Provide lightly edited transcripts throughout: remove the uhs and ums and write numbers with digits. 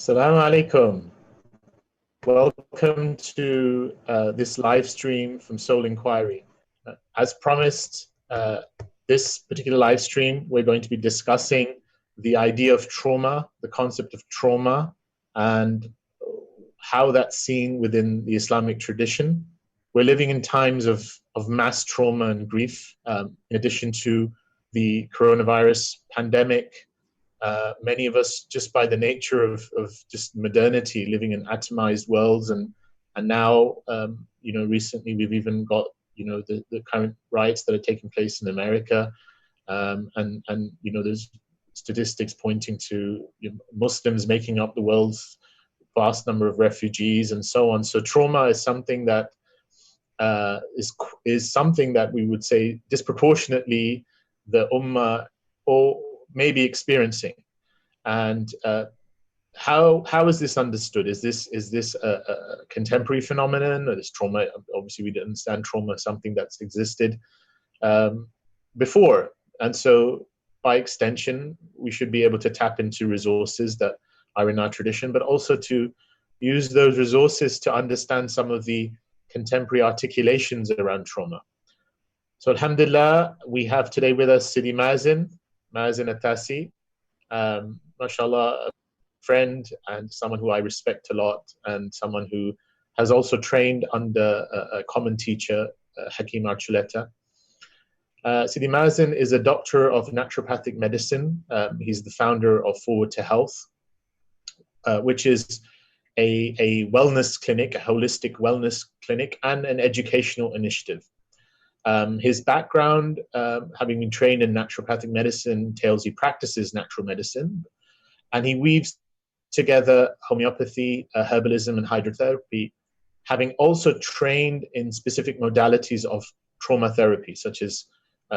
Assalamu alaikum. Welcome to this live stream from Soul Enquiry. As promised, this particular live stream, we're going to be discussing the idea of trauma, the concept of trauma, and how that's seen within the Islamic tradition. We're living in times of mass trauma and grief, in addition to the coronavirus pandemic. Many of us, just by the nature of just modernity, living in atomized worlds, and now, recently we've even got, the current riots that are taking place in America, and there's statistics pointing to Muslims making up the world's vast number of refugees and so on. So trauma is something that is something that we would say disproportionately the Ummah or may be experiencing. And how is this understood? Is this a contemporary phenomenon, or is trauma? Obviously, we understand trauma as something that's existed before, and so by extension, we should be able to tap into resources that are in our tradition, but also to use those resources to understand some of the contemporary articulations around trauma. So, alhamdulillah, we have today with us Sidi Mazen Atasi, mashallah, a friend and someone who I respect a lot, and someone who has also trained under a common teacher, Hikma. Sidi Mazen is a doctor of Naturopathic Medicine. He's the founder of Forward to Health, which is a wellness clinic, a holistic wellness clinic, and an educational initiative. His background, having been trained in naturopathic medicine, tells he practices natural medicine, and he weaves together homeopathy, herbalism, and hydrotherapy, having also trained in specific modalities of trauma therapy, such as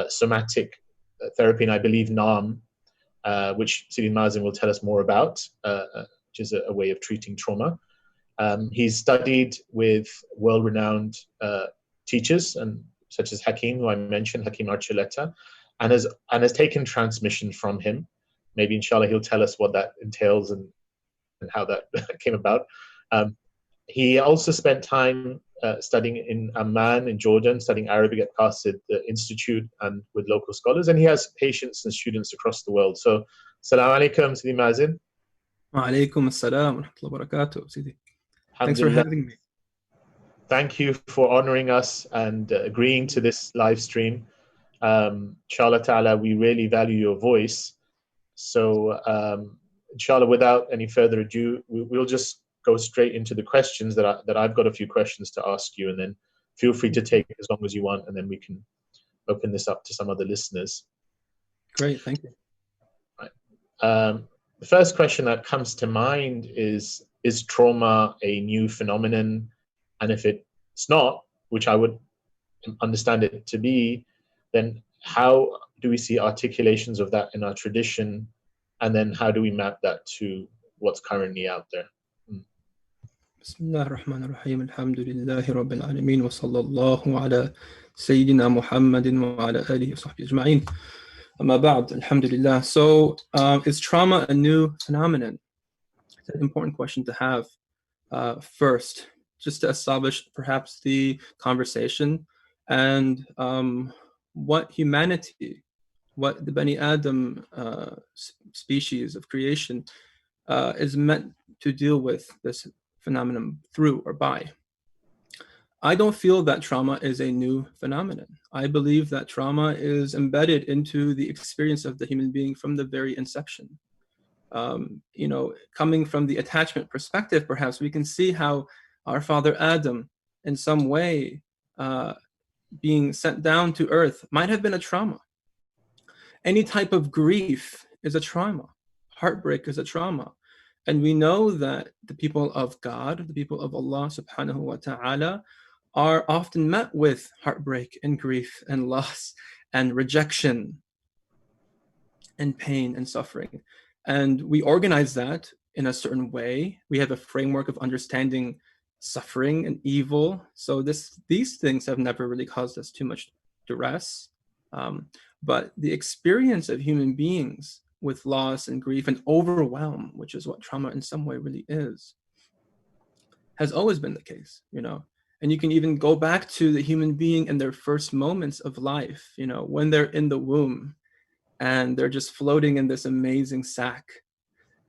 somatic therapy, and I believe NAM, which Sidi Mazen will tell us more about, which is a way of treating trauma. He's studied with world-renowned teachers, and such as Hakim, who I mentioned, Hakim Archuleta, and has taken transmission from him. Maybe inshallah he'll tell us what that entails and how that came about. He also spent time studying in Amman in Jordan, studying Arabic at Qasid Institute and with local scholars, and he has patients and students across the world. So, Assalamu alaikum, Sidi Mazen. Wa alaikum assalam wa rahmatullahi wa barakatuh, Sidi. Thanks for having me. Thank you for honoring us and agreeing to this live stream. Inshallah ta'ala, we really value your voice. So, inshallah, without any further ado, we'll just go straight into the questions that I've got a few questions to ask you, and then feel free to take as long as you want, and then we can open this up to some other listeners. Great, thank you. Right. The first question that comes to mind is trauma a new phenomenon? And if it's not, which I would understand it to be, then how do we see articulations of that in our tradition? And then how do we map that to what's currently out there? Bismillah ar-Rahman ar-Rahim. Alhamdulillahi Rabbil Alameen. Wa sallallahu ala Sayyidina Muhammadin wa ala alihi wa sahbihi ajma'in. Amma ba'd, alhamdulillah. So, is trauma a new phenomenon? It's an important question to have first, just to establish perhaps the conversation and what humanity, what the Bani Adam species of creation is meant to deal with this phenomenon through or by. I don't feel that trauma is a new phenomenon. I believe that trauma is embedded into the experience of the human being from the very inception. Coming from the attachment perspective, perhaps we can see how our father Adam, in some way, being sent down to earth might have been a trauma. Any type of grief is a trauma. Heartbreak is a trauma. And we know that the people of God, the people of Allah subhanahu wa ta'ala, are often met with heartbreak and grief and loss and rejection and pain and suffering. And we organize that in a certain way. We have a framework of understanding suffering and evil. So these things have never really caused us too much duress. But the experience of human beings with loss and grief and overwhelm, which is what trauma in some way really is, has always been the case, And you can even go back to the human being in their first moments of life, when they're in the womb and they're just floating in this amazing sack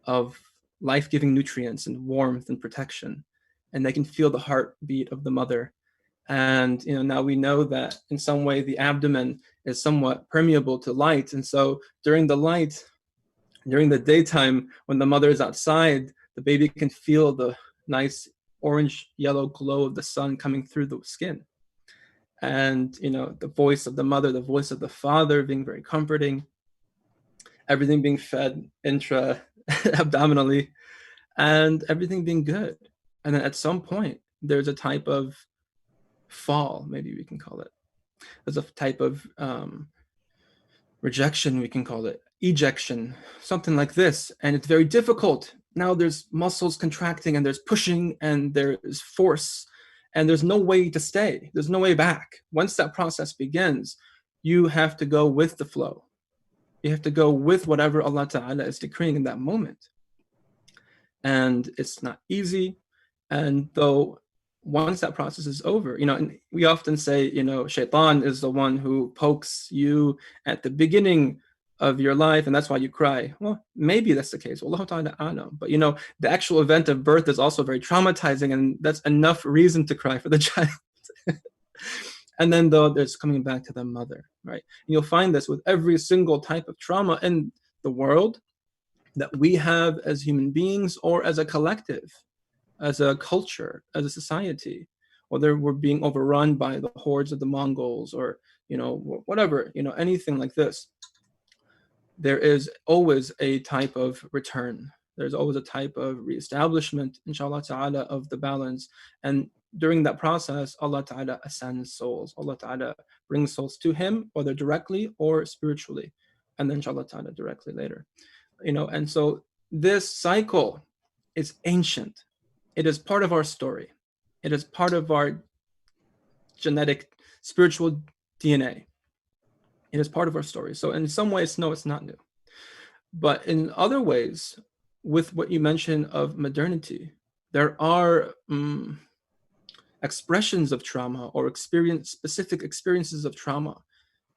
of life-giving nutrients and warmth and protection, and they can feel the heartbeat of the mother. And now we know that in some way the abdomen is somewhat permeable to light, and so during the daytime when the mother is outside, the baby can feel the nice orange yellow glow of the sun coming through the skin, and the voice of the mother, the voice of the father being very comforting, everything being fed intra abdominally, and everything being good. And then at some point there's a type of fall, maybe we can call it. There's a type of rejection, we can call it, ejection, something like this. And it's very difficult. Now there's muscles contracting and there's pushing and there's force and there's no way to stay. There's no way back. Once that process begins, you have to go with the flow. You have to go with whatever Allah Ta'ala is decreeing in that moment. And it's not easy. And though once that process is over, and we often say, shaitan is the one who pokes you at the beginning of your life, and that's why you cry. Well, maybe that's the case. Wallahu ta'ala a'lam. But the actual event of birth is also very traumatizing, and that's enough reason to cry for the child. And then though there's coming back to the mother, right? And you'll find this with every single type of trauma in the world that we have as human beings or as a collective, as a culture, as a society, whether we're being overrun by the hordes of the Mongols or, whatever, anything like this. There is always a type of return. There's always a type of reestablishment, inshallah ta'ala, of the balance. And during that process, Allah ta'ala ascends souls. Allah ta'ala brings souls to him, whether directly or spiritually. And then inshallah ta'ala directly later. And so this cycle is ancient. It is part of our story. It is part of our genetic, spiritual DNA. It is part of our story. So in some ways, no, it's not new. But in other ways, with what you mentioned of modernity, there are expressions of trauma or specific experiences of trauma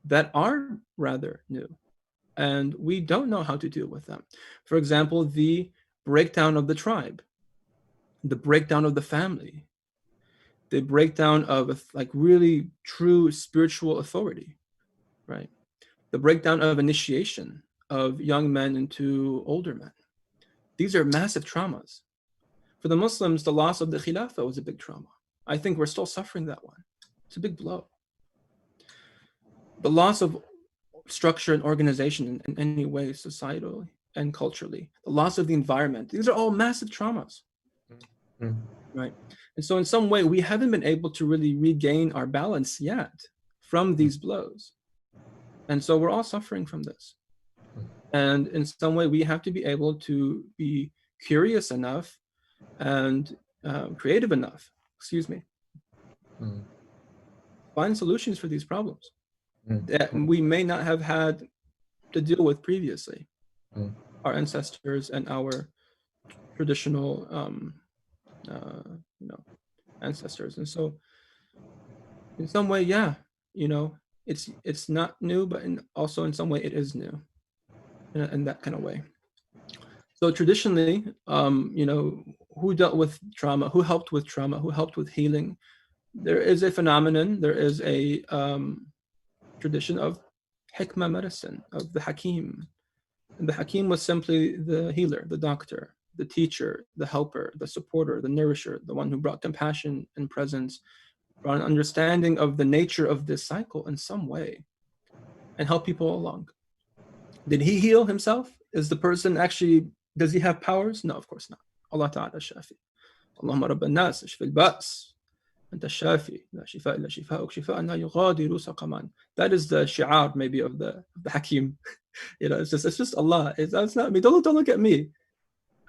that are rather new. And we don't know how to deal with them. For example, the breakdown of the tribe, the breakdown of the family, the breakdown of really true spiritual authority, right? The breakdown of initiation of young men into older men. These are massive traumas. For the Muslims, the loss of the Khilafah was a big trauma. I think we're still suffering that one. It's a big blow. The loss of structure and organization in any way, societally and culturally, the loss of the environment, these are all massive traumas, right? And so in some way, we haven't been able to really regain our balance yet from these blows. And so we're all suffering from this. And in some way, we have to be able to be curious enough and creative enough, find solutions for these problems that we may not have had to deal with previously. Our ancestors and our traditional ancestors. And so in some way, it's not new, but also in some way it is new in that kind of way. So traditionally, who dealt with trauma, who helped with trauma, who helped with healing? There is a phenomenon, there is a tradition of Hikma medicine, of the Hakim. And the Hakim was simply the healer, the doctor, the teacher, the helper, the supporter, the nourisher, the one who brought compassion and presence, brought an understanding of the nature of this cycle in some way, and help people along. Did he heal himself? Is the person actually, does he have powers? No, of course not. Allah Ta'ala Shafi. Allahumma Rabban Nas, Ishfi al-Ba's. Anta Shafi, la shifa illa shifa'uk, shifa'an la yughadiru saqaman. That is the shi'ar maybe of the Hakim. It's just Allah. It's not me. Don't look at me.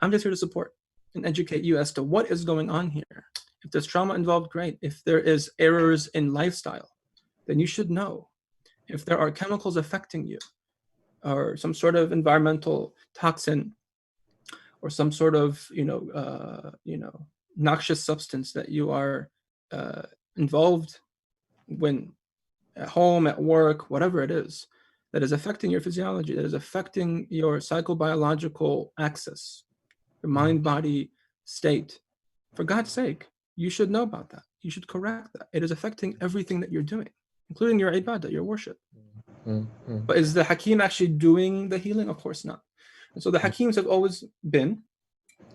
I'm just here to support and educate you as to what is going on here. If there's trauma involved, great. If there is errors in lifestyle, then you should know. If there are chemicals affecting you, or some sort of environmental toxin, or some sort of noxious substance that you are involved when at home, at work, whatever it is, that is affecting your physiology, that is affecting your psychobiological axis, your mind-body state. For God's sake, you should know about that. You should correct that. It is affecting everything that you're doing, including your ibadah, your worship. But is the Hakim actually doing the healing? Of course not. And so the Hakims have always been,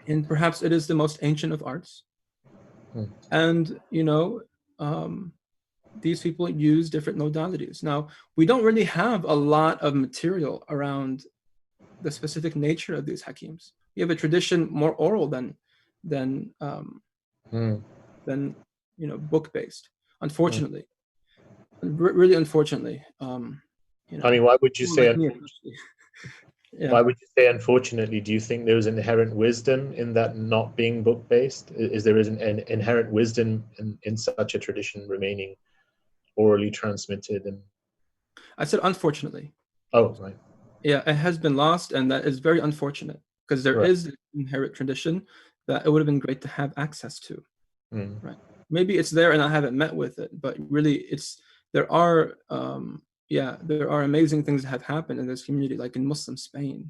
and perhaps it is the most ancient of arts. And, these people use different modalities. Now, we don't really have a lot of material around the specific nature of these Hakims. We have a tradition more oral than book-based, unfortunately. Really unfortunately. I mean, why would you say why would you say unfortunately? Do you think there was inherent wisdom in that not being book-based? Is there an inherent wisdom in such a tradition remaining orally transmitted? And I said unfortunately. Oh, right. Yeah, it has been lost, and that is very unfortunate, because there is an inherent tradition that it would have been great to have access to. Right? Maybe it's there and I haven't met with it, but really there are amazing things that have happened in this community, like in Muslim Spain,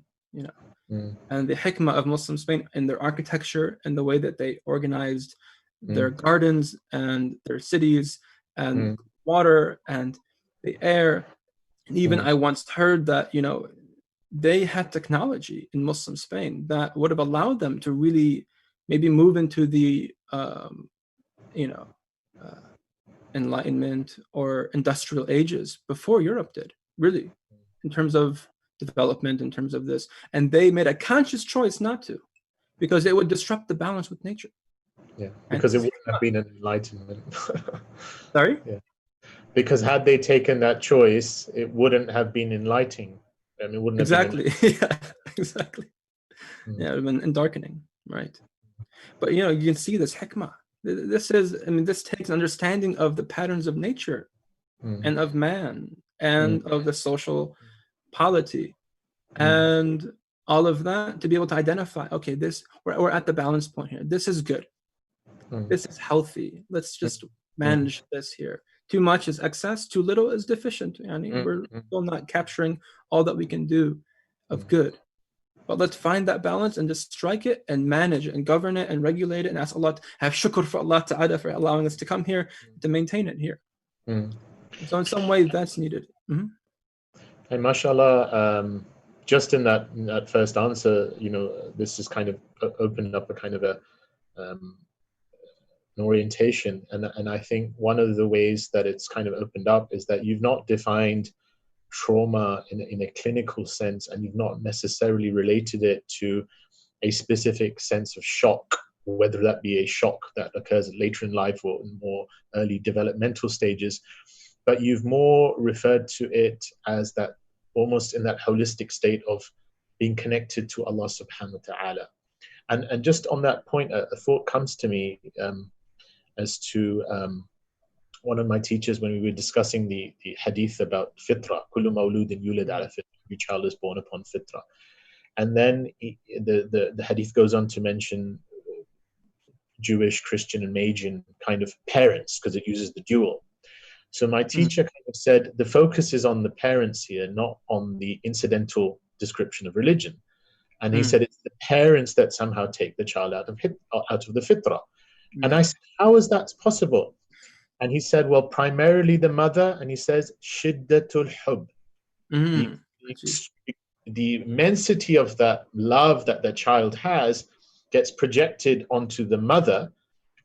and the hikmah of Muslim Spain in their architecture and the way that they organized their gardens and their cities and water and the air. And even I once heard that, they had technology in Muslim Spain that would have allowed them to really maybe move into the, Enlightenment or industrial ages before Europe did, really, in terms of development, in terms of this. And they made a conscious choice not to, because it would disrupt the balance with nature. Yeah, because it wouldn't have been an enlightenment. Sorry? Yeah. Because had they taken that choice, it wouldn't have been enlightening. I mean, it wouldn't have been yeah, exactly. Yeah, it would have been darkening, right? But you can see this hikmah. This takes an understanding of the patterns of nature and of man and of the social polity and all of that, to be able to identify, okay, we're at the balance point here. This is good. This is healthy. Let's just manage this here. Too much is excess, too little is deficient. We're still not capturing all that we can do of good. But let's find that balance and just strike it and manage it and govern it and regulate it and ask Allah, have shukr for Allah Ta'ala for allowing us to come here, to maintain it here. So in some way that's needed. And mashallah, just in that first answer, this is kind of opened up a kind of an orientation. And I think one of the ways that it's kind of opened up is that you've not defined trauma in a clinical sense, and you've not necessarily related it to a specific sense of shock, whether that be a shock that occurs later in life or in more early developmental stages, but you've more referred to it as that almost in that holistic state of being connected to Allah subhanahu wa ta'ala. And just on that point, a thought comes to me as to one of my teachers, when we were discussing the hadith about fitra, kullu mawludin yulad ala fitra, every child is born upon fitra. And then the hadith goes on to mention Jewish, Christian, and Magian kind of parents, because it uses the dual. So my teacher kind of said the focus is on the parents here, not on the incidental description of religion. And he said it's the parents that somehow take the child out of the fitra. And I said, how is that possible? And he said, well, primarily the mother, and he says, shiddatul hub. The immensity of that love that the child has gets projected onto the mother,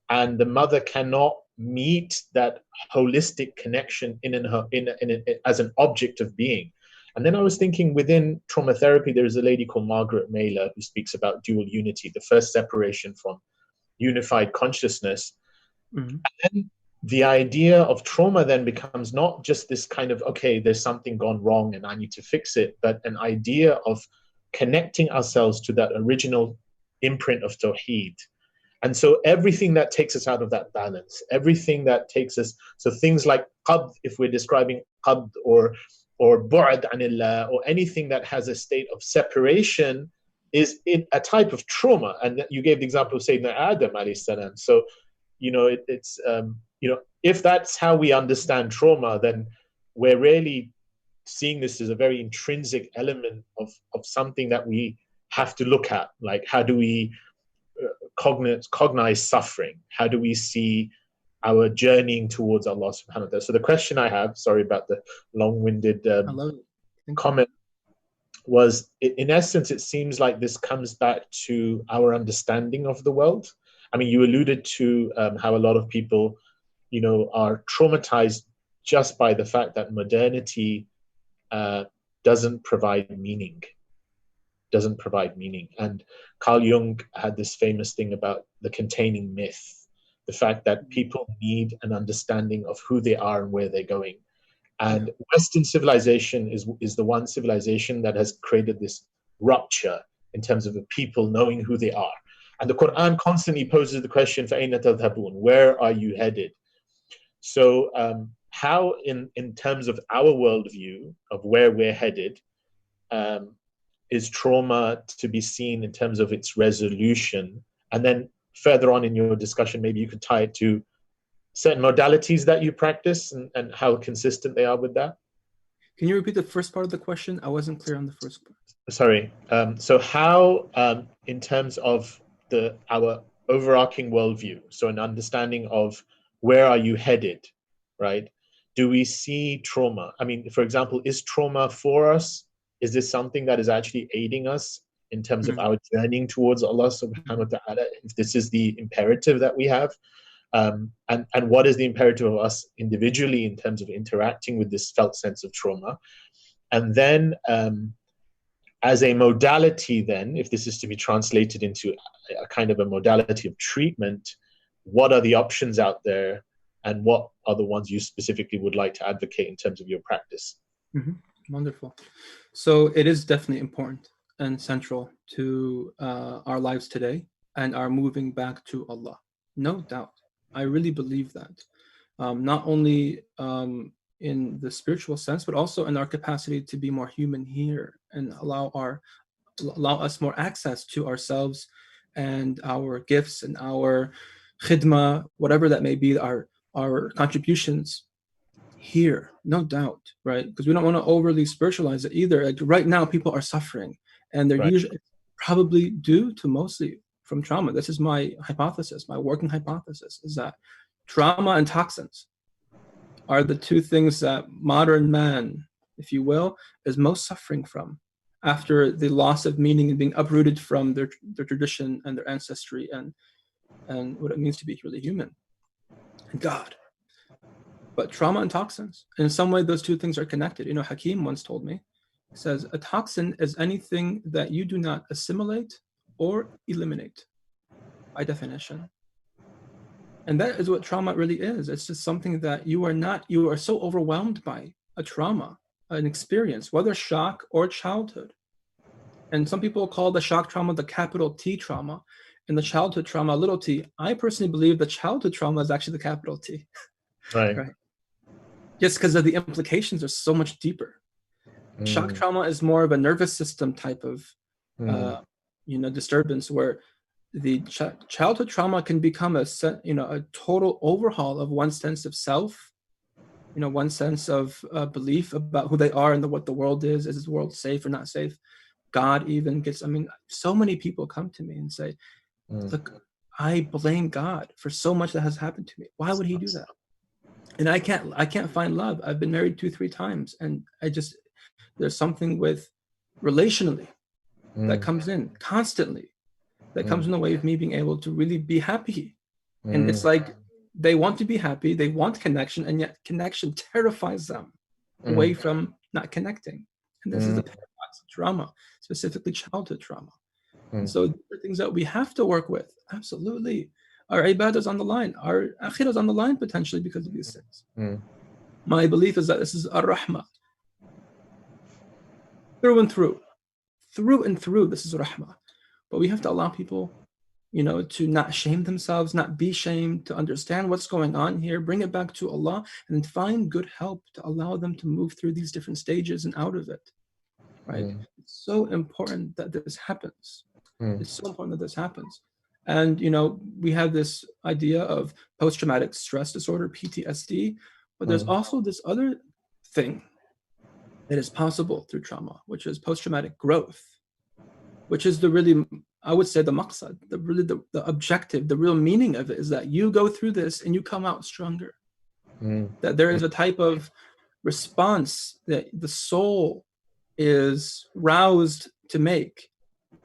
and the mother cannot meet that holistic connection as an object of being. And then I was thinking, within trauma therapy, there is a lady called Margaret Mailer who speaks about dual unity, the first separation from unified consciousness. And then the idea of trauma then becomes not just this kind of, okay, there's something gone wrong and I need to fix it, but an idea of connecting ourselves to that original imprint of Tawheed. And so everything that takes us out of that balance, everything that takes us, so things like qabd, if we're describing qabd or or bu'd anillah, or anything that has a state of separation is a type of trauma. And you gave the example of Sayyidina Adam alayhi salam. So, it's if that's how we understand trauma, then we're really seeing this as a very intrinsic element of something that we have to look at. Like, how do we cognize suffering? How do we see our journeying towards Allah subhanahu wa ta'ala? So the question I have, sorry about the long-winded comment, was, in essence, it seems like this comes back to our understanding of the world. I mean, you alluded to how a lot of people, are traumatized just by the fact that modernity doesn't provide meaning. And Carl Jung had this famous thing about the containing myth, the fact that people need an understanding of who they are and where they're going. And Western civilization is the one civilization that has created this rupture in terms of the people knowing who they are. And the Quran constantly poses the question, فَأَيْنَ تَذْهَبُونَ? Where are you headed? So how, in terms of our worldview of where we're headed, is trauma to be seen in terms of its resolution? And then further on in your discussion, maybe you could tie it to certain modalities that you practice and how consistent they are with that. Can you repeat the first part of the question? I wasn't clear on the first part. Sorry. So how, in terms of our overarching worldview, so an understanding of where are you headed, right? Do we see trauma? I mean, for example, is trauma for us? Is this something that is actually aiding us in terms of our journeying towards Allah subhanahu wa ta'ala? If this is the imperative that we have, and what is the imperative of us individually in terms of interacting with this felt sense of trauma? And then as a modality, then, if this is to be translated into a kind of a modality of treatment, what are the options out there, and what are the ones you specifically would like to advocate in terms of your practice? Wonderful. So it is definitely important and central to our lives today and our moving back to Allah. No doubt. I really believe that. Not only in the spiritual sense, but also in our capacity to be more human here and allow us more access to ourselves and our gifts and our khidmah, whatever that may be, our contributions here, no doubt, right? Because we don't want to overly spiritualize it either. Like right now, people are suffering, and they're usually probably due to mostly from trauma. This is my hypothesis, my working hypothesis, is that trauma and toxins are the two things that modern man, if you will, is most suffering from after the loss of meaning and being uprooted from their tradition and their ancestry and what it means to be really human and God. But trauma and toxins, in some way, those two things are connected. Hakim once told me, he says, a toxin is anything that you do not assimilate or eliminate by definition. And that is what trauma really is. It's just something that you are so overwhelmed by a trauma, an experience, whether shock or childhood. And some people call the shock trauma the capital T trauma, and the childhood trauma little t. I personally believe the childhood trauma is actually the capital T. Right. Just because of the implications are so much deeper. Shock trauma is more of a nervous system type of disturbance, where the childhood trauma can become a total overhaul of one's sense of self, one sense of belief about who they are and what the world is. Is the world safe or not safe? God even gets, so many people come to me and say, look, I blame God for so much that has happened to me. Why would he do that? And I can't find love. I've been married 2-3 times, and there's something with relationally that comes in constantly, that comes in the way of me being able to really be happy. And it's like they want to be happy, they want connection, and yet connection terrifies them away from not connecting. And this is the paradox of trauma, specifically childhood trauma. And so there are things that we have to work with. Absolutely. Our ibadah is on the line. Our akhirah is on the line potentially because of these things. My belief is that this is ar-rahmah. Through and through, this is rahmah. But we have to allow people to not shame themselves, not be shamed, to understand what's going on here, bring it back to Allah, and find good help to allow them to move through these different stages and out of it, right? It's so important that this happens. It's so important that this happens. And, we have this idea of post-traumatic stress disorder, PTSD, but there's also this other thing that is possible through trauma, which is post-traumatic growth, which is I would say the maqsad, the objective, the real meaning of it is that you go through this and you come out stronger. That there is a type of response that the soul is roused to make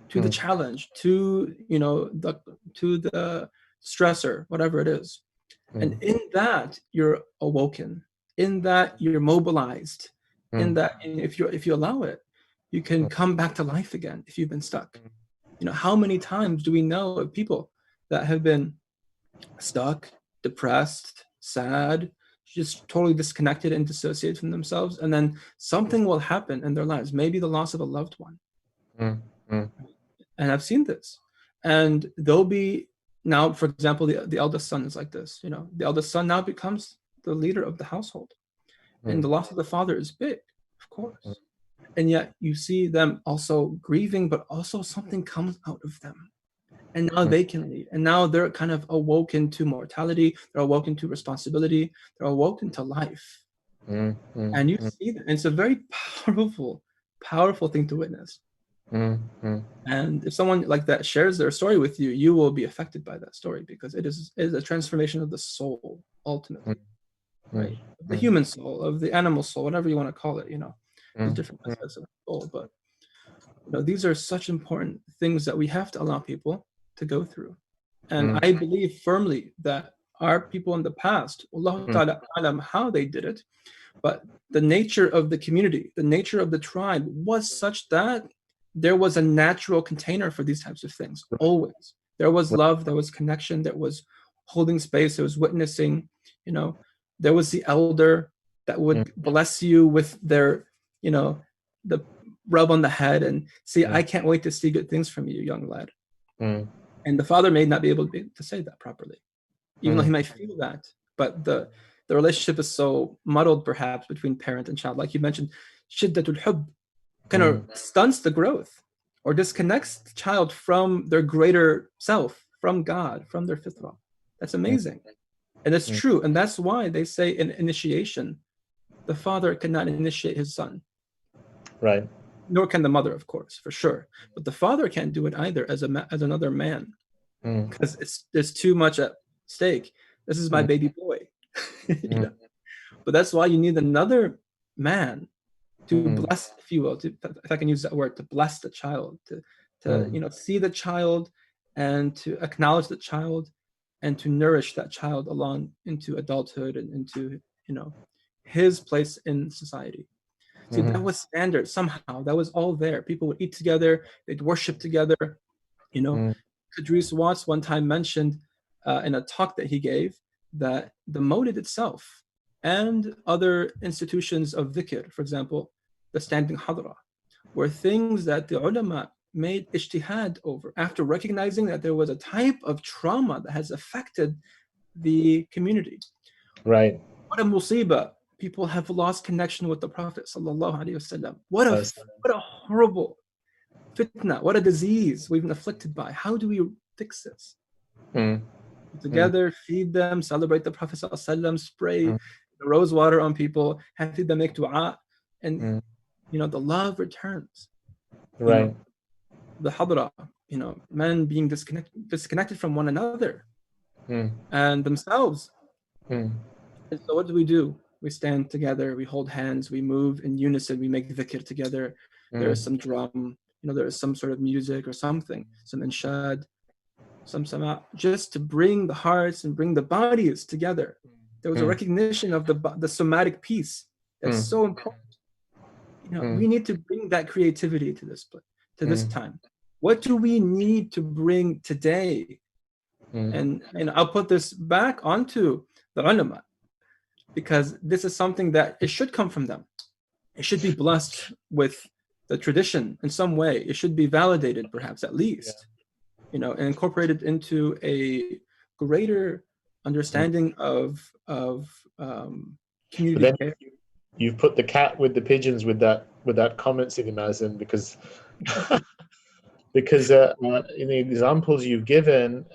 to the challenge, to the stressor, whatever it is. And in that you're awoken, in that you're mobilized, in that if you allow it, you can come back to life again if you've been stuck. How many times do we know of people that have been stuck, depressed, sad, just totally disconnected and dissociated from themselves, and then something will happen in their lives, maybe the loss of a loved one. And I've seen this. And they'll be now, for example, the eldest son is like this. The eldest son now becomes the leader of the household. And the loss of the father is big, of course. And yet you see them also grieving, but also something comes out of them. And now they can lead. And now they're kind of awoken to mortality. They're awoken to responsibility. They're awoken to life. And you see that. And it's a very powerful thing to witness. And if someone like that shares their story with you, you will be affected by that story, because it is a transformation of the soul, ultimately. Right? The human soul, of the animal soul, whatever you want to call it, There's different aspects of the soul, but these are such important things that we have to allow people to go through. And I believe firmly that our people in the past, Allah Ta'ala alam how they did it, but the nature of the community, the nature of the tribe was such that there was a natural container for these types of things. Always. There was love, there was connection, there was holding space, there was witnessing, there was the elder that would bless you with their the rub on the head and say, I can't wait to see good things from you, young lad. And the father may not be able to say that properly, even though he might feel that. But the relationship is so muddled, perhaps, between parent and child. Like you mentioned, shiddatul hubb kind of stunts the growth or disconnects the child from their greater self, from God, from their fitrah. That's amazing. And that's true. And that's why they say in initiation, the father cannot initiate his son. Right. Nor can the mother, of course, for sure. But the father can't do it either as another man, because there's too much at stake. This is my baby boy. But that's why you need another man to bless, if you will, if I can use that word, to bless the child, to see the child and to acknowledge the child and to nourish that child along into adulthood and into his place in society. See, that was standard somehow. That was all there. People would eat together. They'd worship together. Idris Watts one time mentioned in a talk that he gave that the Mawlid itself and other institutions of dhikr, for example, the standing hadra, were things that the ulama made ijtihad over after recognizing that there was a type of trauma that has affected the community. Right. What a musibah. People have lost connection with the Prophet sallallahu alaihi wasallam. What a horrible fitna, what a disease we've been afflicted by. How do we fix this? Together, feed them, celebrate the Prophet sallallahu alaihi wasallam, spray the rose water on people, have them make dua, and the love returns. Right. The hadra, men being disconnected from one another and themselves. And so what do? We stand together, we hold hands, we move in unison, we make dhikr together. There is some drum, there is some sort of music or something, some inshad, some sama, just to bring the hearts and bring the bodies together. There was a recognition of the somatic piece. That's so important. We need to bring that creativity to this time. What do we need to bring today? And I'll put this back onto the ulama, because this is something that it should come from them. It should be blessed with the tradition in some way. It should be validated, perhaps, at least. and incorporate it into a greater understanding of community care. You've put the cat with the pigeons with that comment, Sidi Mazen, because in the examples you've given,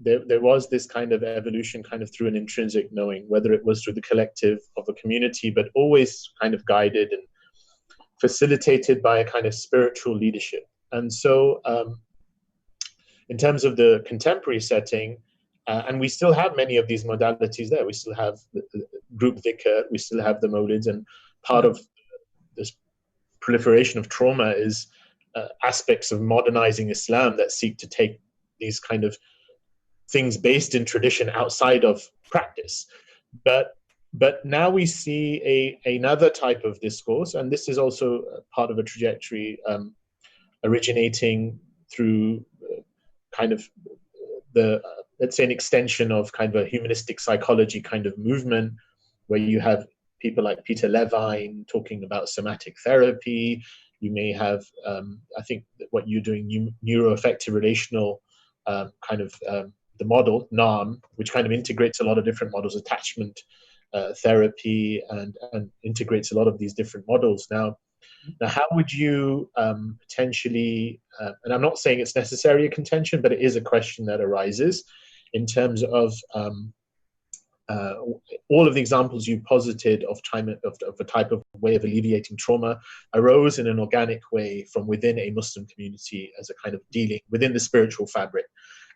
there was this kind of evolution kind of through an intrinsic knowing, whether it was through the collective of a community, but always kind of guided and facilitated by a kind of spiritual leadership. And so in terms of the contemporary setting, and we still have many of these modalities there. We still have the group dhikr, we still have the molids, and part of this proliferation of trauma is aspects of modernizing Islam that seek to take these kind of things based in tradition outside of practice. But now we see another type of discourse, and this is also part of a trajectory originating through kind of let's say an extension of kind of a humanistic psychology kind of movement, where you have people like Peter Levine talking about somatic therapy. You may have, I think, what you're doing, neuroaffective relational kind of the model, NARM, which kind of integrates a lot of different models, attachment therapy, and integrates a lot of these different models. Now, how would you potentially, and I'm not saying it's necessarily a contention, but it is a question that arises in terms of all of the examples you posited of a type of way of alleviating trauma arose in an organic way from within a Muslim community as a kind of dealing within the spiritual fabric.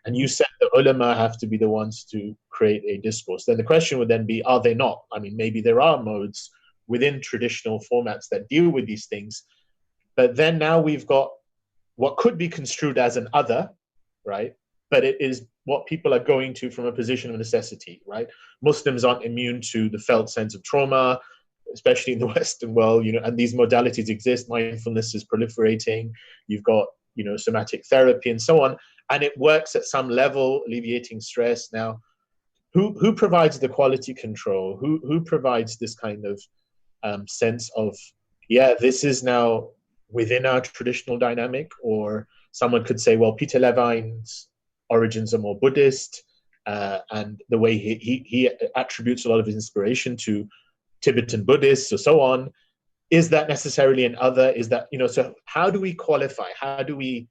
And you said the ulama have to be the ones to create a discourse. Then the question would then be, are they not? I mean, maybe there are modes within traditional formats that deal with these things, but then now we've got what could be construed as an other, right? But it is what people are going to from a position of necessity, right? Muslims aren't immune to the felt sense of trauma, especially in the Western world, and these modalities exist. Mindfulness is proliferating. You've got, somatic therapy and so on, and it works at some level, alleviating stress. Now, who provides the quality control? Who provides this kind of sense of, this is now within our traditional dynamic? Or someone could say, well, Peter Levine's origins are more Buddhist, and the way he attributes a lot of his inspiration to Tibetan Buddhists or so on. Is that necessarily an other? Is that, so how do we qualify? Do you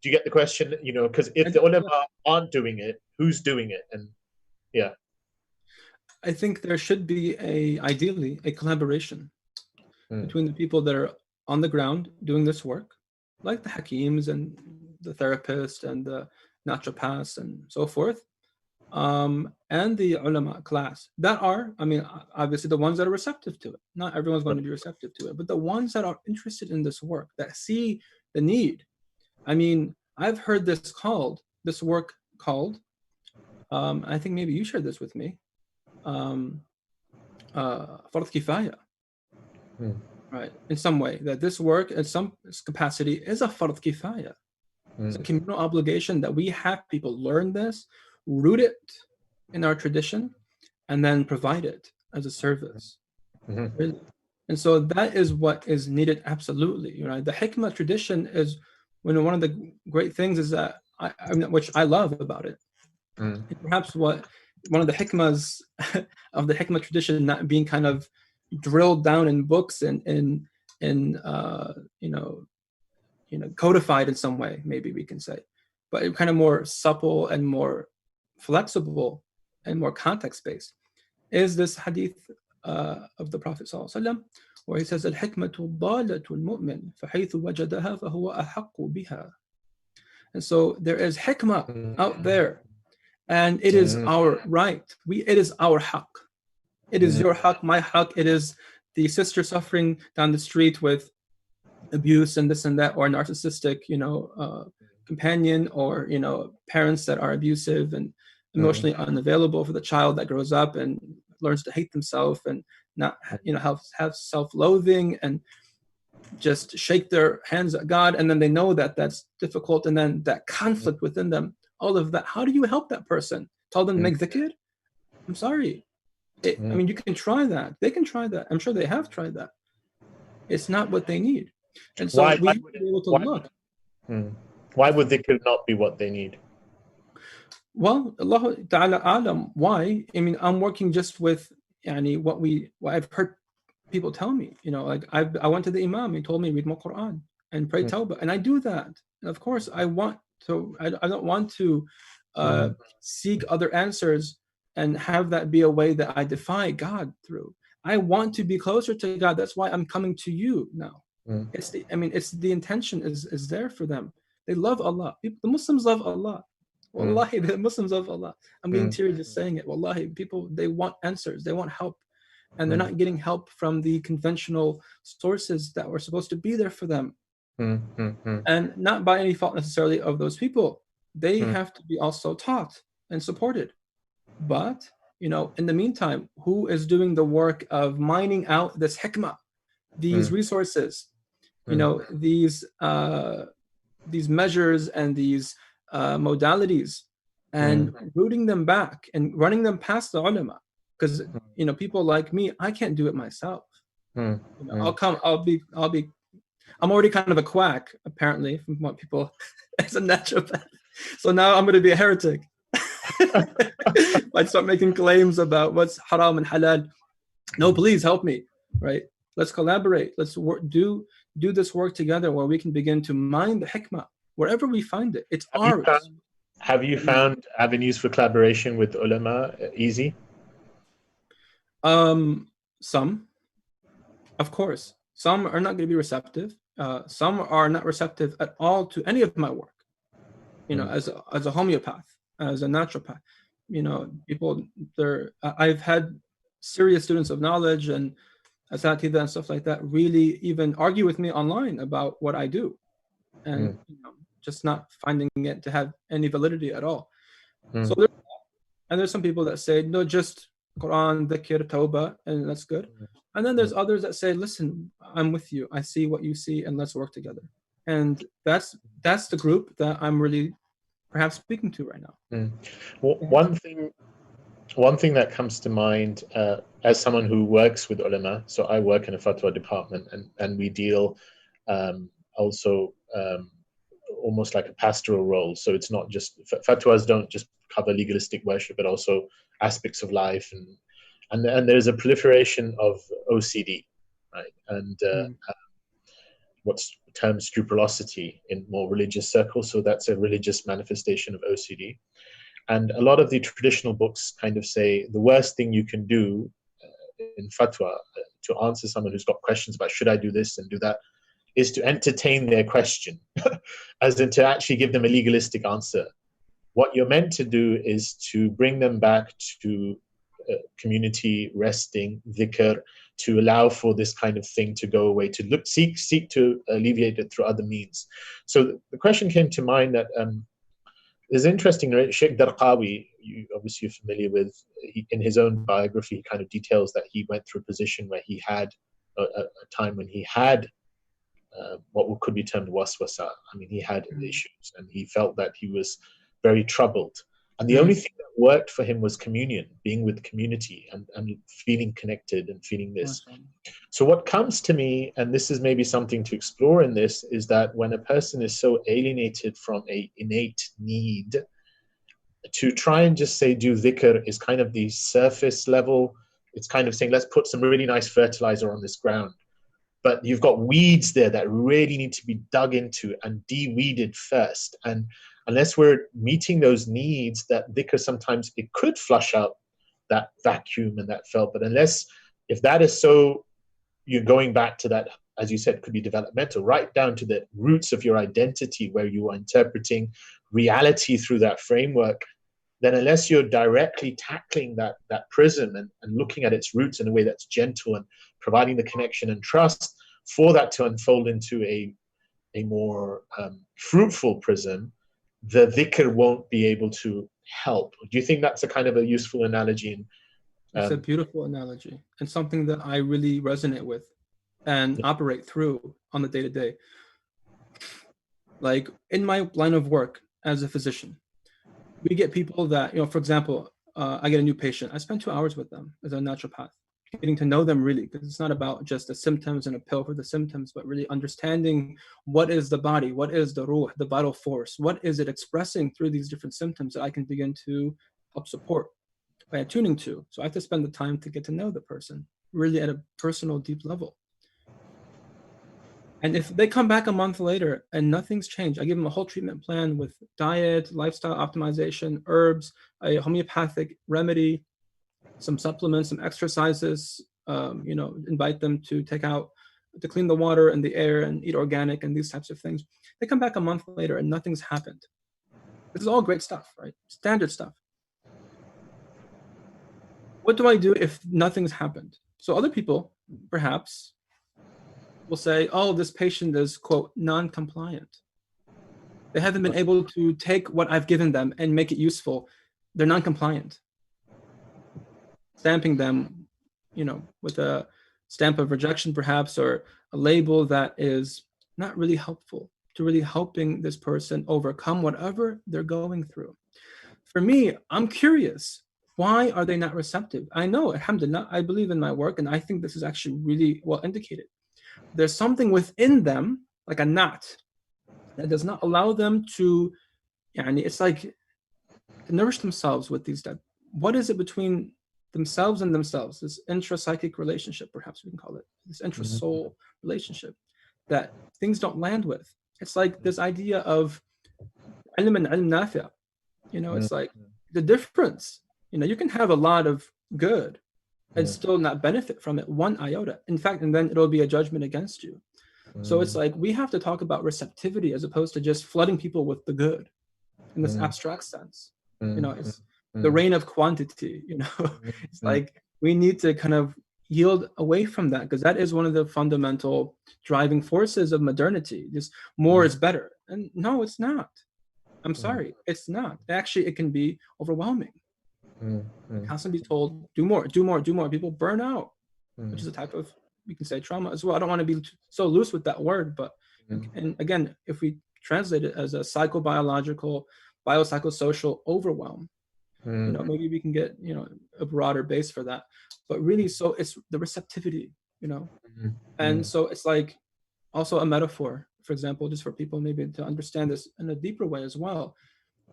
get the question? Because if the ulama aren't doing it, who's doing it? And I think there should be ideally a collaboration between the people that are on the ground doing this work, like the hakims and the therapists and the naturopaths and so forth, and the ulama class that are, obviously the ones that are receptive to it. Not everyone's going to be receptive to it, but the ones that are interested in this work, that see the need. I've heard this work called, I think maybe you shared this with me, Fard Kifaya, right? In some way, that this work in some capacity is a Fard Kifaya. It's a communal obligation that we have people learn this, root it in our tradition, and then provide it as a service. And so that is what is needed, absolutely. The Hikma tradition is one of the great things is that, which I love about it. Perhaps one of the hikmas of the Hikma tradition not being kind of drilled down in books and codified in some way, maybe we can say, but kind of more supple and more flexible and more context-based, is this hadith of the Prophet ﷺ, where he says, "Al-hikmatu dalatul mu'min, fahaythu wajadaha fahuwa ahaqqu biha." And so there is hikmah out there, and it is our right. It is our haqq. It is your haqq, my haqq. It is the sister suffering down the street with abuse and this and that, or narcissistic, companion, or parents that are abusive and emotionally unavailable for the child that grows up and learns to hate themselves and not have self-loathing and just shake their hands at God, and then they know that that's difficult, and then that conflict within them, all of that. How do you help that person? Tell them to make dhikr? I'm sorry. You can try that. They can try that. I'm sure they have tried that. It's not what they need. And so we need to be able to look. Why would dhikr not be what they need? Well, Allah Ta'ala Alam, why? I mean, I'm working just with what I've heard people tell me. Like I went to the Imam, he told me read more Quran and pray Tawbah, and I do that. And of course, I don't want to seek other answers and have that be a way that I defy God through. I want to be closer to God. That's why I'm coming to you now. It's the intention is there for them. They love Allah. The Muslims love Allah. Wallahi, the Muslims love Allah. I'm getting teary just saying it. Wallahi, people, they want answers. They want help. And they're not getting help from the conventional sources that were supposed to be there for them. And not by any fault necessarily of those people. They have to be also taught and supported. But, in the meantime, who is doing the work of mining out this hikmah, these resources, these measures and these modalities, and rooting them back and running them past the ulama? Because people like me, I can't do it myself. I'm already kind of a quack, apparently, from what people as a naturopath. So now I'm going to be a heretic. I start making claims about what's haram and halal. No, please help me, right? Let's collaborate. Let's do this work together where we can begin to mine the hikmah wherever we find it. It's ours. Have you found avenues for collaboration with ulama easy? Some, of course. Some are not going to be receptive. Some are not receptive at all to any of my work. As a homeopath, as a naturopath, people I've had serious students of knowledge and asatidha and stuff like that really even argue with me online about what I do, and just not finding it to have any validity at all. So there's some people that say no, just Quran, dhikr, tawbah, and that's good. And then there's others that say, listen, I'm with you. I see what you see, and let's work together. And that's the group that I'm really perhaps speaking to right now. Well, one thing that comes to mind as someone who works with ulama, so I work in a fatwa department, and we deal also almost like a pastoral role. So it's not just fatwas don't just cover legalistic worship, but also aspects of life, and there's a proliferation of OCD, right? And what's termed scrupulosity in more religious circles. So that's a religious manifestation of OCD. And a lot of the traditional books kind of say the worst thing you can do in fatwa to answer someone who's got questions about should I do this and do that is to entertain their question, as in to actually give them a legalistic answer. What you're meant to do is to bring them back to community, resting, dhikr, to allow for this kind of thing to go away, to seek to alleviate it through other means. So the question came to mind that is interesting. Right? Sheikh Darqawi, you're familiar with, in his own biography, he kind of details that he went through a position where he had a time when he had what could be termed waswasa. I mean, he had issues, and he felt that he was very troubled. And the only thing that worked for him was communion, being with community and feeling connected and feeling this. So what comes to me, and this is maybe something to explore in this, is that when a person is so alienated from a innate need, to try and just say do dhikr is kind of the surface level. It's kind of saying, let's put some really nice fertilizer on this ground. But you've got weeds there that really need to be dug into and de-weeded first. And unless we're meeting those needs, that dhikr sometimes it could flush out that vacuum and that felt. But if that is so, you're going back to that, as you said, could be developmental, right down to the roots of your identity, where you are interpreting reality through that framework, then unless you're directly tackling that prism and looking at its roots in a way that's gentle and providing the connection and trust for that to unfold into a more fruitful prism, the dhikr won't be able to help. Do you think that's a kind of a useful analogy? It's a beautiful analogy, and something that I really resonate with and operate through on the day-to-day. Like in my line of work as a physician, we get people that, for example, I get a new patient. I spend 2 hours with them as a naturopath. getting to know them really, because it's not about just the symptoms and a pill for the symptoms, but really understanding what is the body, what is the ruh, the vital force, what is it expressing through these different symptoms that I can begin to help support by attuning to. So I have to spend the time to get to know the person really at a personal, deep level. And if they come back a month later and nothing's changed, I give them a whole treatment plan with diet, lifestyle optimization, herbs, a homeopathic remedy, some supplements, some exercises, invite them to to clean the water and the air and eat organic and these types of things. They come back a month later and nothing's happened. This is all great stuff, right? Standard stuff. What do I do if nothing's happened? So other people, perhaps, will say, oh, this patient is, quote, non-compliant. They haven't been able to take what I've given them and make it useful. They're non-compliant. Stamping them, with a stamp of rejection, perhaps, or a label that is not really helpful to really helping this person overcome whatever they're going through. For me, I'm curious. Why are they not receptive? I know, alhamdulillah, I believe in my work, and I think this is actually really well indicated. There's something within them, like a knot, that does not allow them to, it's like to nourish themselves with these. What is it between themselves and themselves? This intra-psychic relationship, perhaps we can call it, this intra-soul relationship that things don't land with. It's like this idea of ilm and ilm nafi'. It's like the difference. You can have a lot of good and still not benefit from it one iota. In fact, and then it'll be a judgment against you. So it's like we have to talk about receptivity as opposed to just flooding people with the good in this abstract sense. It's the reign of quantity. It's like we need to kind of yield away from that, because that is one of the fundamental driving forces of modernity. Just more is better. And no, it's not. I'm sorry, it's not. Actually, it can be overwhelming. Constantly be told, do more, do more, do more. People burn out, which is a type of, we can say, trauma as well. I don't want to be so loose with that word, but and again, if we translate it as a psychobiological, biopsychosocial overwhelm, maybe we can get a broader base for that. But really, so it's the receptivity, and so it's like also a metaphor, for example, just for people maybe to understand this in a deeper way as well.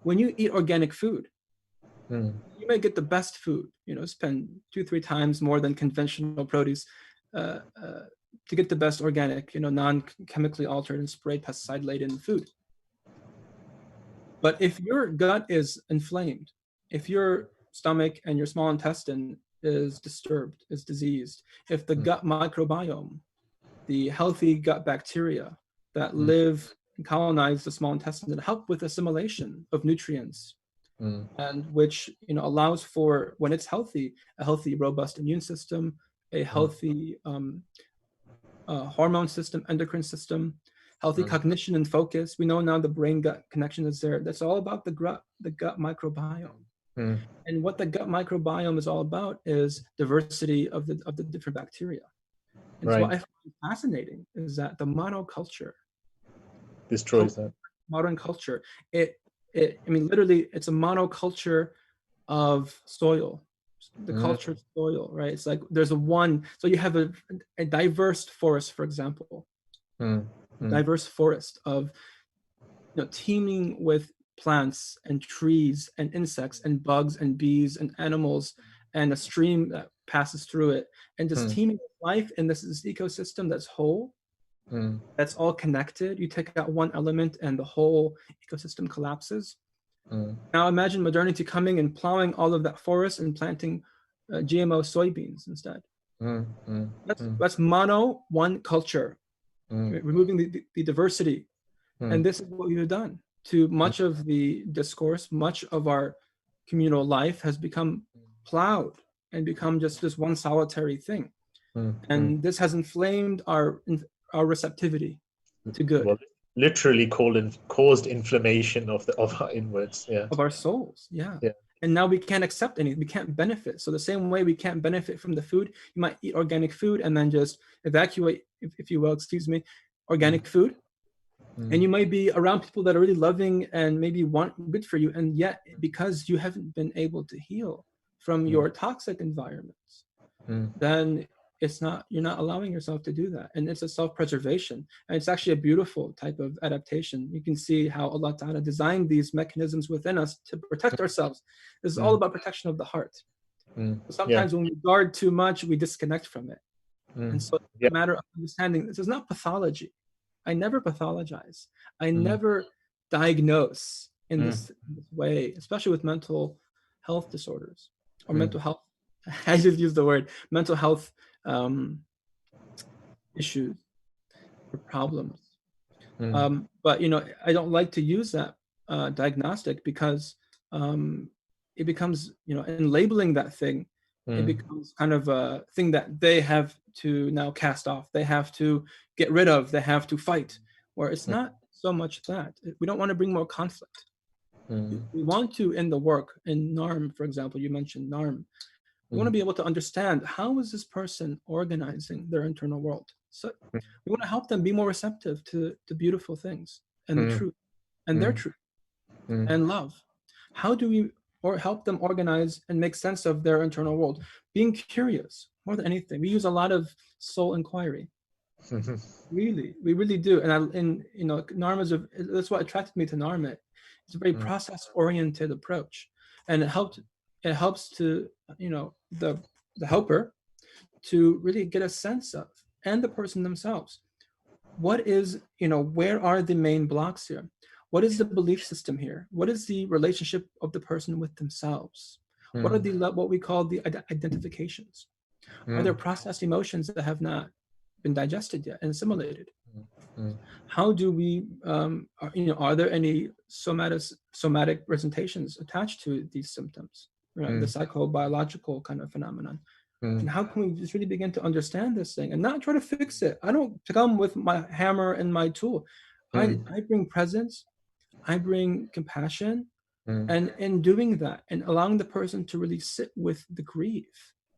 When you eat organic food, you may get the best food, spend 2-3 times more than conventional produce to get the best organic, non-chemically altered and sprayed pesticide-laden food. But if your gut is inflamed, if your stomach and your small intestine is disturbed, is diseased, if the gut microbiome, the healthy gut bacteria that live and colonize the small intestine and help with assimilation of nutrients, and which allows for, when it's healthy, a healthy, robust immune system, a healthy hormone system, endocrine system, healthy cognition and focus. We know now the brain-gut connection is there. That's all about the gut microbiome. And what the gut microbiome is all about is diversity of the different bacteria. And so what I find fascinating is that the monoculture destroys that. Modern culture, literally, it's a monoculture of soil. The culture of soil, right? It's like there's so you have a diverse forest, for example, diverse forest of teeming with plants and trees and insects and bugs and bees and animals, and a stream that passes through it, and just teeming with life in this ecosystem that's whole, that's all connected. You take out one element and the whole ecosystem collapses. Now imagine modernity coming and plowing all of that forest and planting GMO soybeans instead. That's one culture, removing the diversity. And this is what we've done to much of the discourse. Much of our communal life has become plowed and become just this one solitary thing. And this has inflamed our receptivity to good. Well, literally caused inflammation of our inwards, of our souls, and now we can't accept anything, we can't benefit. So the same way we can't benefit from the food, you might eat organic food and then just evacuate, if you will, organic food, and you might be around people that are really loving and maybe want good for you, and yet because you haven't been able to heal from your toxic environments, then you're not allowing yourself to do that. And it's a self-preservation. And it's actually a beautiful type of adaptation. You can see how Allah Ta'ala designed these mechanisms within us to protect ourselves. This is all about protection of the heart. Sometimes when we guard too much, we disconnect from it. And so it's a matter of understanding this is not pathology. I never pathologize. I never diagnose in this way, especially with mental health disorders or mental health. I just use the word mental health issues or problems. But I don't like to use that diagnostic because it becomes, in labeling that thing, it becomes kind of a thing that they have to now cast off. They have to get rid of. They have to fight. Where it's not so much that. We don't want to bring more conflict. We want to, in the work, in NARM, for example, you mentioned NARM, we want to be able to understand how is this person organizing their internal world. So we want to help them be more receptive to beautiful things and the truth and their truth and love. How do we help them organize and make sense of their internal world? Being curious more than anything. We use a lot of soul inquiry. Really, we really do. And NARM that's what attracted me to NARM. It's a very process-oriented approach, and it helps to the helper to really get a sense of, and the person themselves, what is where are the main blocks here? What is the belief system here? What is the relationship of the person with themselves? What are what we call the identifications? Are there processed emotions that have not been digested yet and assimilated? How do we are there any somatic presentations attached to these symptoms, right? The psychobiological kind of phenomenon? And how can we just really begin to understand this thing and not try to fix it? I don't come with my hammer and my tool. I bring presence, I bring compassion, and in doing that and allowing the person to really sit with the grief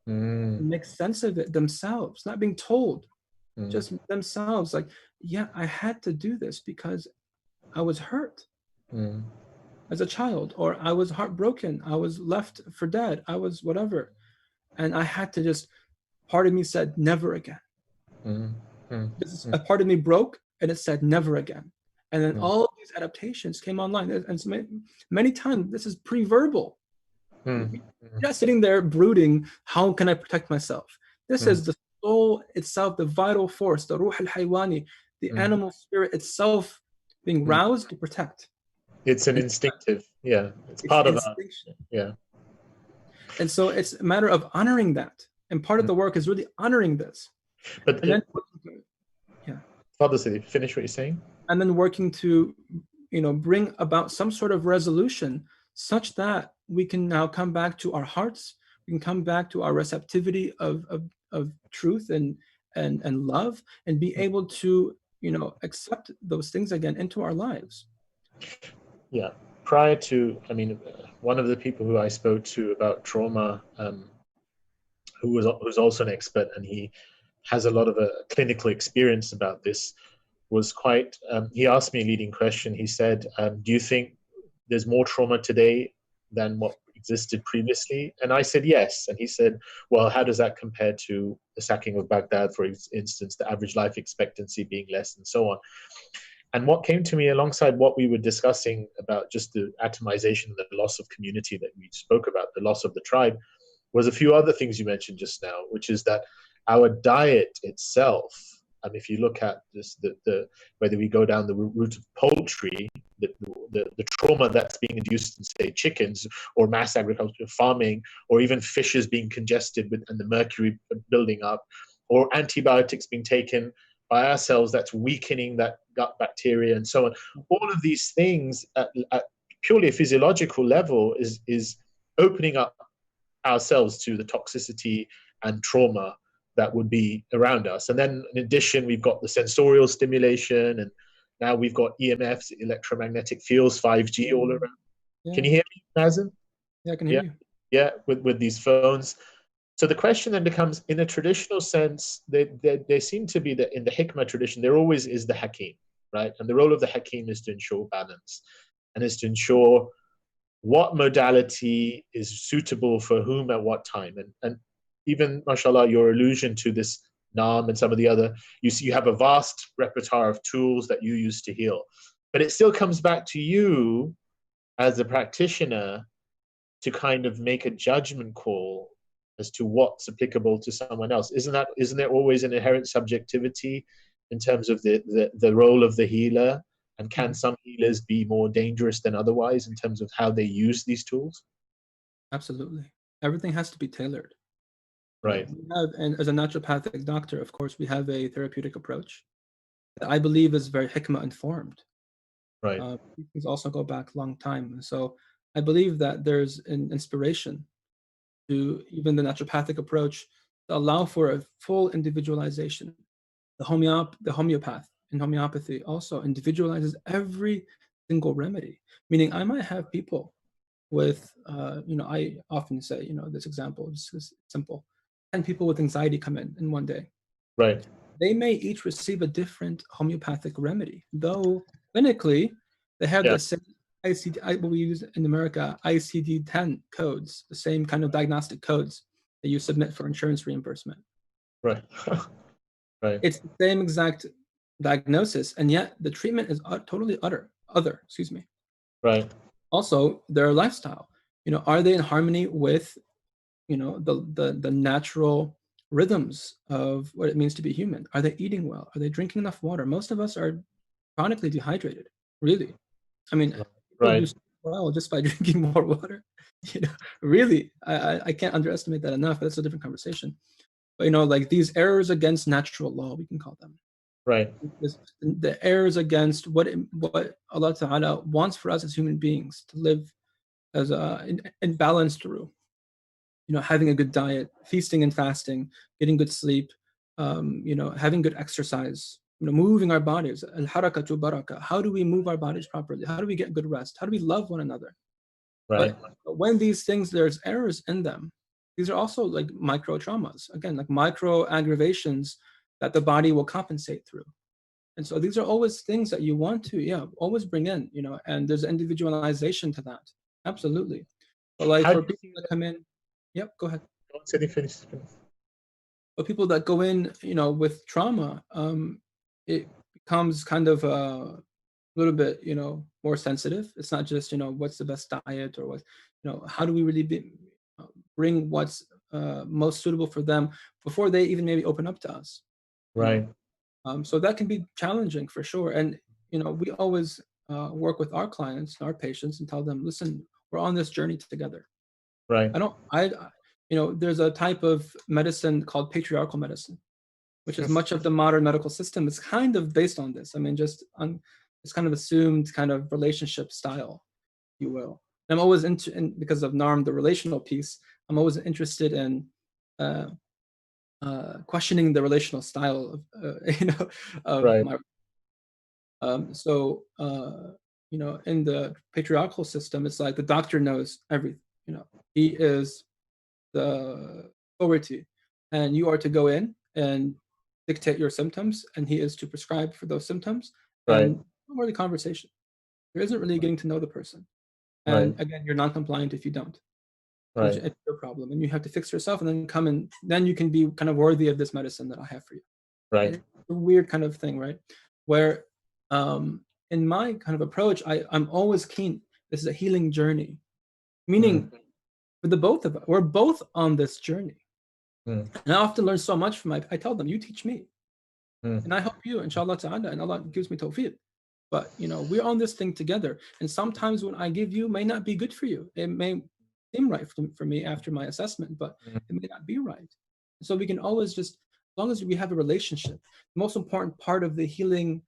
and make sense of it themselves, not being told, just themselves, like, yeah, I had to do this because I was hurt as a child, or I was heartbroken, I was left for dead, I was whatever, and I had to part of me said never again. A part of me broke and it said never again. And then all of these adaptations came online, and so many times this is pre-verbal. You're not sitting there brooding, how can I protect myself? This is the soul itself, the vital force, the ruh al-haywani, the animal spirit itself being roused to protect. It's an instinctive, it's part of that. And so it's a matter of honoring that. And part of the work is really honoring this. But Father Sidi, finish what you're saying. And then working to, bring about some sort of resolution such that we can now come back to our hearts. We can come back to our receptivity of truth and love, and be able to, accept those things again into our lives. Yeah. Prior to, one of the people who I spoke to about trauma, who's also an expert, and he has a lot of clinical experience about this, was quite, he asked me a leading question. He said, do you think there's more trauma today than what existed previously? And I said, yes. And he said, well, how does that compare to the sacking of Baghdad, for instance, the average life expectancy being less, and so on? And what came to me alongside what we were discussing about just the atomization, the loss of community that we spoke about, the loss of the tribe, was a few other things you mentioned just now, which is that our diet itself, if you look at this, whether we go down the route of poultry, the trauma that's being induced in, say, chickens, or mass agriculture farming, or even fishes being congested and the mercury building up, or antibiotics being taken by ourselves that's weakening that gut bacteria, and so on. All of these things at purely a physiological level is opening up ourselves to the toxicity and trauma that would be around us. And then in addition, we've got the sensorial stimulation, and now we've got EMFs, electromagnetic fields, 5G all around. Yeah. Can you hear me, Mazen? Yeah, I can hear you. Yeah, with these phones. So the question then becomes, in a traditional sense, they seem to be that in the Hikma tradition, there always is the Hakim, right? And the role of the Hakim is to ensure balance, and is to ensure what modality is suitable for whom at what time. And even, mashallah, your allusion to this Naam and some of the other, you have a vast repertoire of tools that you use to heal. But it still comes back to you as a practitioner to kind of make a judgment call as to what's applicable to someone else. Isn't there always an inherent subjectivity in terms of the role of the healer? And can some healers be more dangerous than otherwise in terms of how they use these tools? Absolutely. Everything has to be tailored. Right. And as a naturopathic doctor, of course, we have a therapeutic approach that I believe is very Hikma informed. Right. These also go back a long time. And so I believe that there's an inspiration to even the naturopathic approach to allow for a full individualization. The homeopath in homeopathy also individualizes every single remedy, meaning I might have people with, I often say, this example, just is simple. 10 people with anxiety come in one day. Right. They may each receive a different homeopathic remedy, though clinically they have the same what we use in America, ICD-10 codes, the same kind of diagnostic codes that you submit for insurance reimbursement. Right. Right. It's the same exact diagnosis, and yet the treatment is totally other. Right. Also, their lifestyle. Are they in harmony with, the natural rhythms of what it means to be human? Are they eating well? Are they drinking enough water? Most of us are chronically dehydrated. Really, I mean, people do so well just by drinking more water. Really, I can't underestimate that enough. But that's a different conversation. But like these errors against natural law, we can call them. Right. The errors against what Allah Ta'ala wants for us as human beings to live as in balance through. Having a good diet, feasting and fasting, getting good sleep, having good exercise, moving our bodies. Al-harakatu baraka. How do we move our bodies properly? How do we get good rest? How do we love one another? Right. But when these things, there's errors in them, these are also like micro traumas, again, like micro aggravations that the body will compensate through. And so these are always things that you want to, always bring in, and there's individualization to that. Absolutely. But like for people that come in, go ahead. Finish. But people that go in, with trauma, it becomes kind of a little bit, more sensitive. It's not just, what's the best diet or what, how do we really bring what's most suitable for them before they even maybe open up to us. Right. So that can be challenging for sure. And, we always work with our clients and our patients and tell them, listen, we're on this journey together. Right. There's a type of medicine called patriarchal medicine, which is much of the modern medical system is kind of based on this. I mean, it's kind of assumed kind of relationship style, if you will. And I'm always because of NARM, the relational piece, I'm always interested in questioning the relational style of right. my. In the patriarchal system, it's like the doctor knows everything. He is the authority, and you are to go in and dictate your symptoms, and he is to prescribe for those symptoms. Right. And no really conversation. There isn't really getting to know the person. And again, you're non-compliant if you don't. Right. It's your problem, and you have to fix yourself, and then come and then you can be kind of worthy of this medicine that I have for you. Right. It's a weird kind of thing, right? Where in my kind of approach, I'm always keen. This is a healing journey, meaning for the both of us, we're both on this journey. And I often learn so much from I tell them, you teach me, and I help you, inshallah ta'ala, and Allah gives me tawfiq. But we're on this thing together, and sometimes what I give you may not be good for you. It may seem right for me after my assessment, but it may not be right. So we can always just, as long as we have a relationship, the most important part of the healing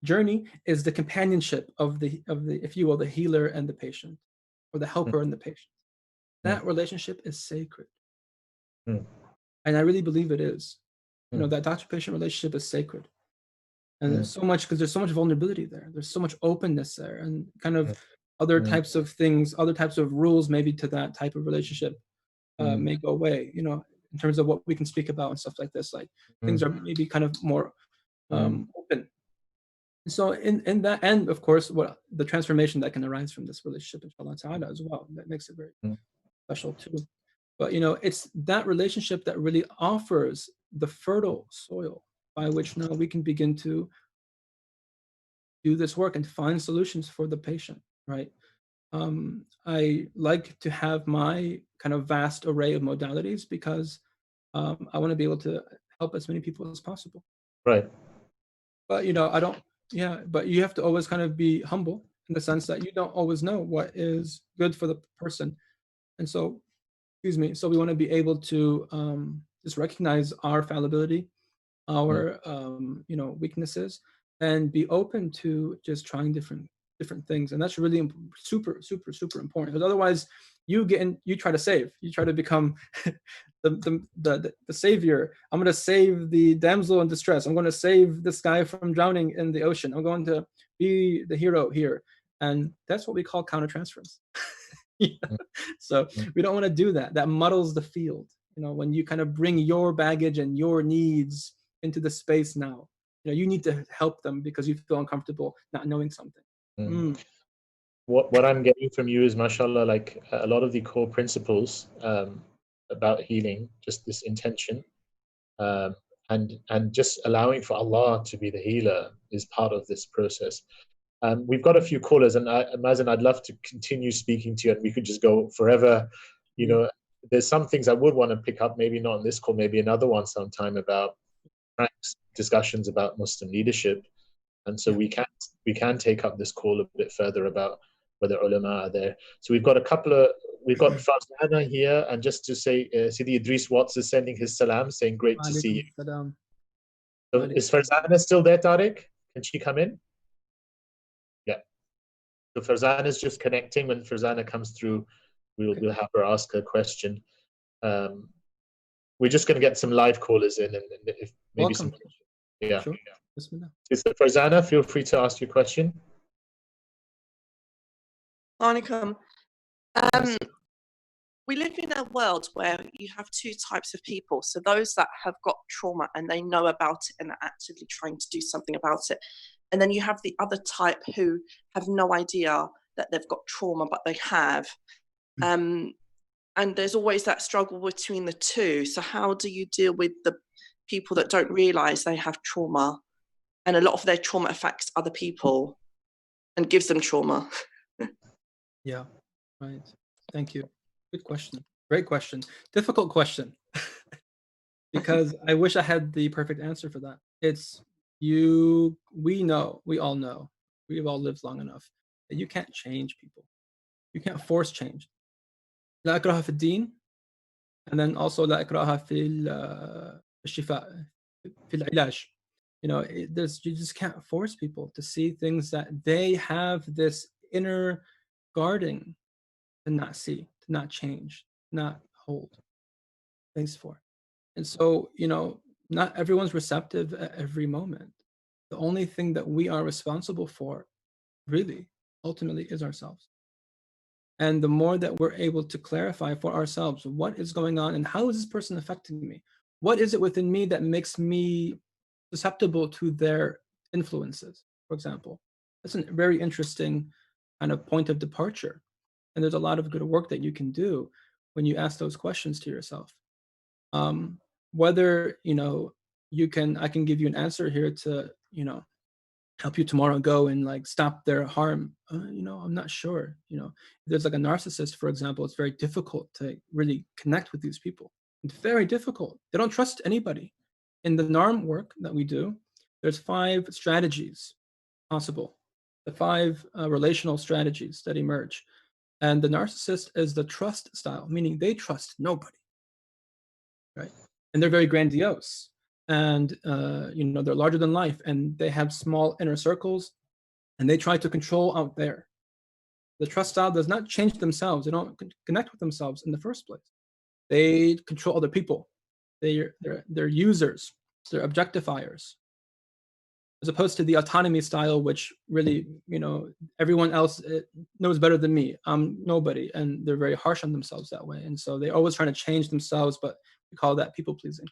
journey is the companionship of the if you will, the healer and the patient, or the helper and the patient. That relationship is sacred, and I really believe it is. That doctor-patient relationship is sacred, and there's so much, because there's so much vulnerability there. There's so much openness there, and kind of other types of things, other types of rules maybe to that type of relationship may go away. In terms of what we can speak about and stuff like this, like things are maybe kind of more open. So in that, and of course, what the transformation that can arise from this relationship, inshallah ta'ala, as well, that makes it very special too. But it's that relationship that really offers the fertile soil by which now we can begin to do this work and find solutions for the patient, right? I like to have my kind of vast array of modalities because I want to be able to help as many people as possible. Right. But I don't. Yeah, but you have to always kind of be humble in the sense that you don't always know what is good for the person, and so, excuse me. So we want to be able to just recognize our fallibility, our weaknesses, and be open to just trying different things. And that's really super important, because otherwise you try to save, you try to become the savior. I'm going to save the damsel in distress, I'm going to save this guy from drowning in the ocean, I'm going to be the hero here. And that's what we call countertransference. So we don't want to do that. That muddles the field. When you kind of bring your baggage and your needs into the space now, you need to help them because you feel uncomfortable not knowing something. What I'm getting from you is, mashallah, like a lot of the core principles about healing, just this intention, and just allowing for Allah to be the healer is part of this process. We've got a few callers, and Mazen, I'd love to continue speaking to you, and we could just go forever. There's some things I would want to pick up, maybe not on this call, maybe another one sometime, about discussions about Muslim leadership. And so we can take up this call a bit further about whether ulama are there. So we've got Farzana here, and just to say, Sidi Idris Watts is sending his salam, saying great to see you. So is Farzana still there, Tariq? Can she come in? Yeah. So Farzana is just connecting. When Farzana comes through, we'll have her ask her question. We're just going to get some live callers in, and if maybe Welcome. Yeah. Sure. Bismillah. Sister Farzana, feel free to ask your question. Alaikum. We live in a world where you have two types of people. So those that have got trauma and they know about it and are actively trying to do something about it. And then you have the other type who have no idea that they've got trauma, but they have. And there's always that struggle between the two. So how do you deal with the people that don't realize they have trauma, and a lot of their trauma affects other people and gives them trauma? Yeah, right. Thank you. Good question. Great question. Difficult question. Because I wish I had the perfect answer for that. We all know, we've all lived long enough that you can't change people. You can't force change. لا إكراه في الدين, and then also لا إكراه في الشفاء, في العلاج. You just can't force people to see things that they have this inner guarding to not see, to not change, not hold space for. And so, not everyone's receptive at every moment. The only thing that we are responsible for, really, ultimately, is ourselves. And the more that we're able to clarify for ourselves what is going on and how is this person affecting me? What is it within me that makes me susceptible to their influences, for example? That's a very interesting kind of point of departure. And there's a lot of good work that you can do when you ask those questions to yourself. Whether, I can give you an answer here to, help you tomorrow go and stop their harm. I'm not sure. If there's like a narcissist, for example, it's very difficult to really connect with these people. It's very difficult. They don't trust anybody. In the NARM work that we do, there's 5 strategies possible, the 5 relational strategies that emerge. And the narcissist is the trust style, meaning they trust nobody, right? And they're very grandiose. And they're larger than life, and they have small inner circles, and they try to control out there. The trust style does not change themselves. They don't connect with themselves in the first place. They control other people. They're users. They're objectifiers. As opposed to the autonomy style, which really, everyone else knows better than me. I'm nobody, and they're very harsh on themselves that way. And so they're always trying to change themselves, but we call that people pleasing.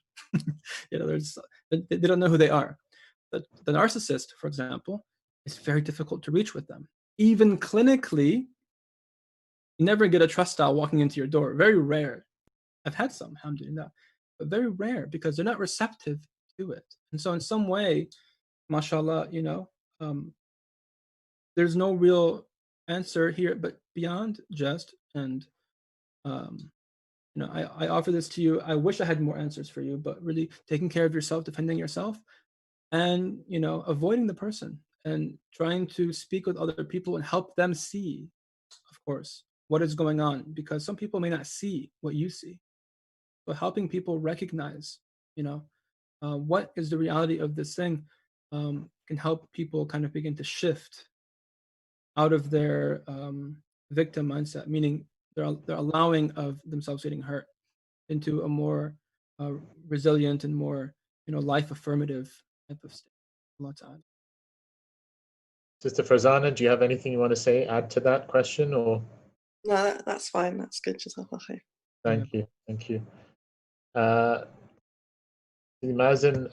They don't know who they are. The narcissist, for example, it's very difficult to reach with them. Even clinically, you never get a trust style walking into your door. Very rare. I've had some, alhamdulillah, but very rare because they're not receptive to it. And so in some way, mashallah, there's no real answer here, but beyond just, and I offer this to you. I wish I had more answers for you, but really taking care of yourself, defending yourself, and avoiding the person and trying to speak with other people and help them see, of course, what is going on, because some people may not see what you see. But helping people recognize, what is the reality of this thing, can help people kind of begin to shift out of their victim mindset, meaning they're allowing of themselves getting hurt, into a more resilient and more life affirmative type of state. Allah Ta'ala. Sister Farzana, do you have anything you want to say, add to that question, or? No, that's fine. That's good. Thank you. Mazen,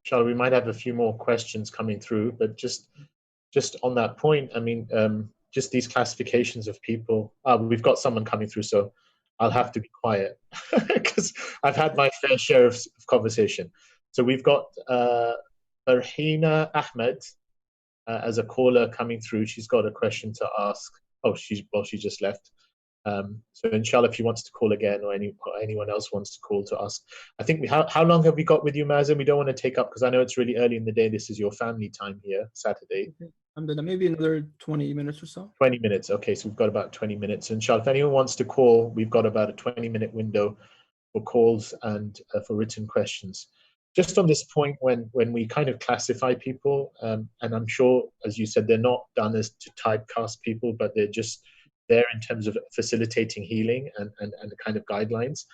inshallah, we might have a few more questions coming through, but just on that point, I mean, just these classifications of people. We've got someone coming through, so I'll have to be quiet because I've had my fair share of conversation. So we've got Farhina Ahmed as a caller coming through. She's got a question to ask. She just left. So inshallah, if you wants to call again, or anyone else wants to call to ask. I think how long have we got with you, Mazen? We don't want to take up, because I know it's really early in the day. This is your family time here, Saturday. Maybe another 20 minutes or so. 20 minutes. Okay, so we've got about 20 minutes. Inshallah, if anyone wants to call, we've got about a 20-minute window for calls and for written questions. Just on this point, when we kind of classify people, and I'm sure, as you said, they're not done as to typecast people, but they're just there in terms of facilitating healing and the kind of guidelines.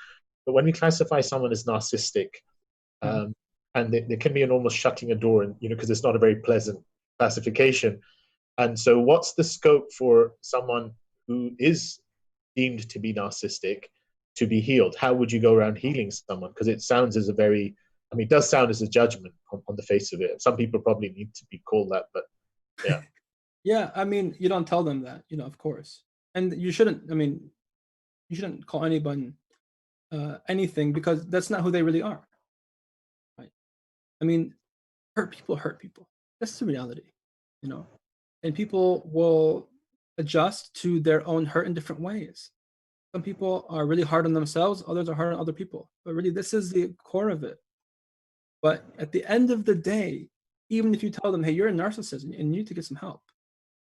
But when we classify someone as narcissistic, and there can be an almost shutting a door, and because it's not a very pleasant classification. And so what's the scope for someone who is deemed to be narcissistic to be healed? How would you go around healing someone? Because it sounds as it does sound as a judgment on the face of it. Some people probably need to be called that, but yeah. Yeah, you don't tell them that, of course. And you shouldn't call anyone anything, because that's not who they really are. Right? Hurt people. That's the reality, and people will adjust to their own hurt in different ways. Some people are really hard on themselves, others are hard on other people. But really, this is the core of it. But at the end of the day, even if you tell them, hey, you're a narcissist and you need to get some help,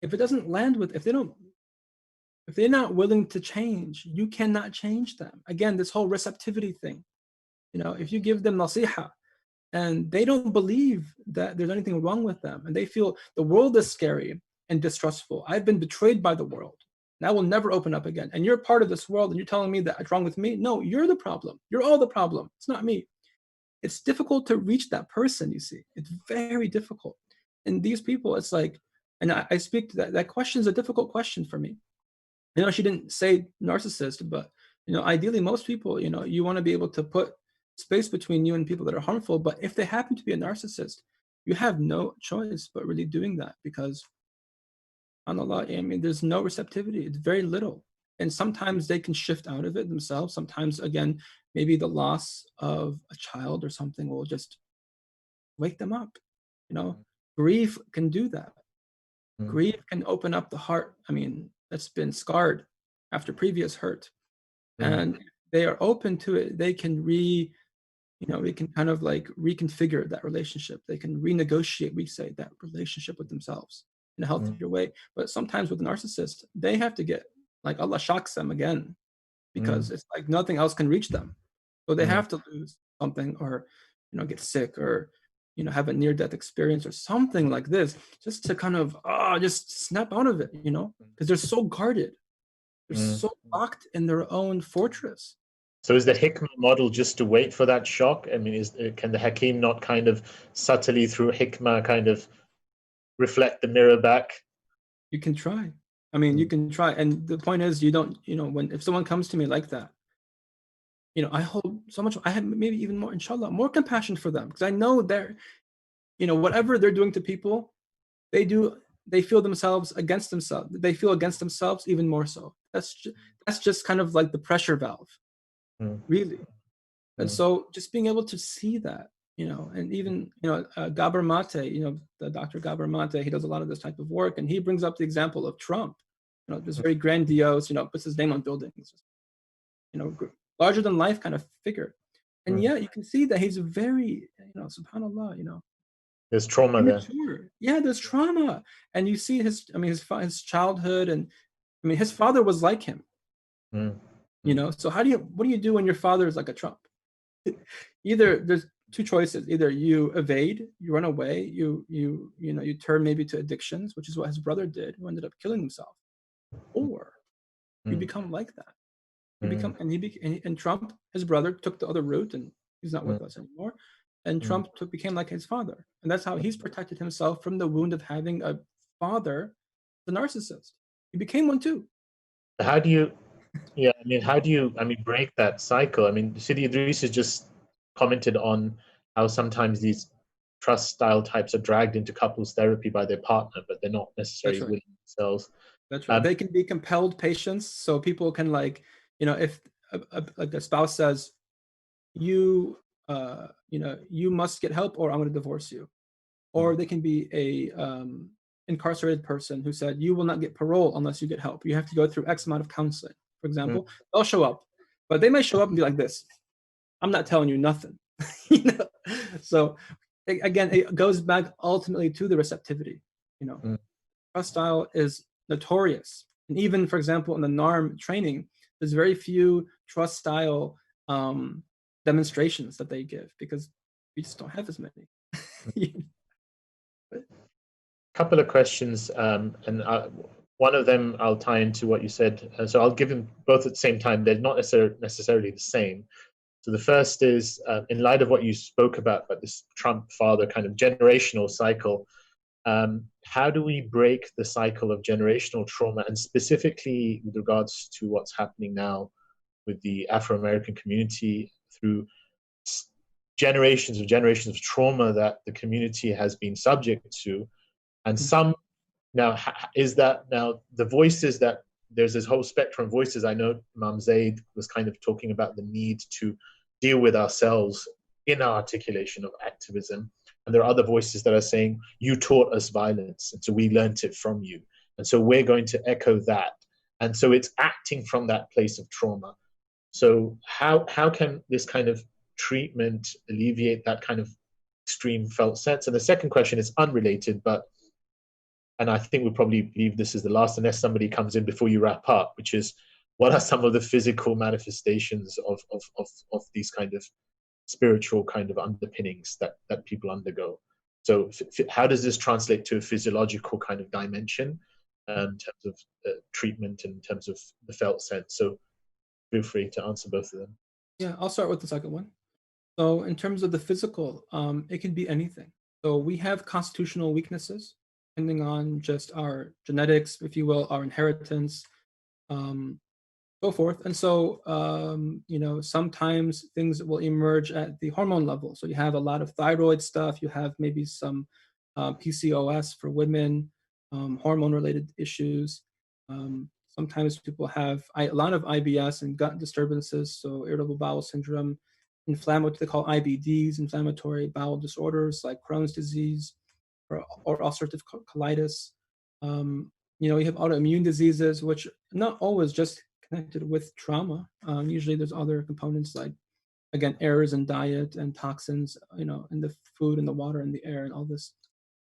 if it doesn't land with, if they're not willing to change, you cannot change them. Again, this whole receptivity thing, if you give them nasiha and they don't believe that there's anything wrong with them, and they feel the world is scary and distrustful, I've been betrayed by the world, and I will never open up again, and you're part of this world and you're telling me that it's wrong with me? No, you're the problem. You're all the problem. It's not me. It's difficult to reach that person, you see. It's very difficult. And these people, it's like, and I speak to that question is a difficult question for me. She didn't say narcissist, but, ideally most people, you want to be able to put space between you and people that are harmful. But if they happen to be a narcissist, you have no choice but really doing that, because, subhanAllah, there's no receptivity. It's very little. And sometimes they can shift out of it themselves. Sometimes, again, maybe the loss of a child or something will just wake them up. Grief can do that. Grief can open up the heart. That's been scarred after previous hurt. And they are open to it. They can we can kind of like reconfigure that relationship. They can renegotiate, we say, that relationship with themselves in a healthier way. But sometimes with a narcissist, they have to get, like, Allah shocks them again, because it's like nothing else can reach them. So they have to lose something, or, get sick, or, have a near-death experience or something like this, just to kind of just snap out of it, because they're so guarded. They're so locked in their own fortress. So is the Hikma model just to wait for that shock? Can the Hakim not kind of subtly through Hikma kind of reflect the mirror back? You can try. You can try. And the point is, you don't, if someone comes to me like that, I hold so much, I have maybe even more, inshallah, more compassion for them, because I know they're, whatever they're doing to people, they feel themselves against themselves. They feel against themselves even more so. That's just kind of like the pressure valve, really. And so just being able to see that, and even, Gabor Mate, the Dr. Gabor Mate, he does a lot of this type of work, and he brings up the example of Trump, this very grandiose, puts his name on buildings, larger than life kind of figure. And yet you can see that he's very, subhanAllah, there's trauma immature. there. Yeah, there's trauma. And you see his childhood, and his father was like him. So what do you do when your father is like a Trump? Either there's two choices. Either you evade, you run away, you turn maybe to addictions, which is what his brother did, who ended up killing himself, or you become like that. You become, and Trump, his brother, took the other route, and he's not with us anymore. And Trump became like his father, and that's how he's protected himself from the wound of having a father, the narcissist. He became one too. How do you? Yeah, how do you? Break that cycle. Sidi Idris has just commented on how sometimes these trust style types are dragged into couples therapy by their partner, but they're not necessarily willing themselves. That's right. They can be compelled patients, so people can if a spouse says, you must get help or I'm going to divorce you, or they can be a incarcerated person who said, you will not get parole unless you get help. You have to go through X amount of counseling, for example. They'll show up, but they might show up and be like this: I'm not telling you nothing. So again, it goes back ultimately to the receptivity. Trust style is notorious, and even, for example, in the NARM training, there's very few trust style demonstrations that they give because we just don't have as many. Couple of questions, and one of them I'll tie into what you said. So I'll give them both at the same time. They're not necessarily the same. So the first is, in light of what you spoke about this Trump father kind of generational cycle, how do we break the cycle of generational trauma, and specifically with regards to what's happening now with the Afro-American community, through generations of trauma that the community has been subject to? And some now is that now the voices that there's this whole spectrum of voices. I know Imam Zaid was kind of talking about the need to deal with ourselves in our articulation of activism. And there are other voices that are saying, you taught us violence, and so we learned it from you. And so we're going to echo that. And so it's acting from that place of trauma. So how can this kind of treatment alleviate that kind of extreme felt sense? And the second question is unrelated, and I think we'll probably leave this as the last, unless somebody comes in before you wrap up, which is, what are some of the physical manifestations of these kind of spiritual kind of underpinnings that people undergo? So how does this translate to a physiological kind of dimension in terms of treatment and in terms of the felt sense? So feel free to answer both of them. Yeah, I'll start with the second one. So in terms of the physical, it can be anything. So we have constitutional weaknesses, depending on just our genetics, if you will, our inheritance, so forth. And so, sometimes things will emerge at the hormone level. So you have a lot of thyroid stuff, you have maybe some PCOS for women, hormone-related issues. Sometimes people have a lot of IBS and gut disturbances, so irritable bowel syndrome, what they call IBDs, inflammatory bowel disorders like Crohn's disease, or ulcerative colitis. You have autoimmune diseases, which are not always just connected with trauma. Usually there's other components like, again, errors in diet and toxins, in the food and the water and the air and all this.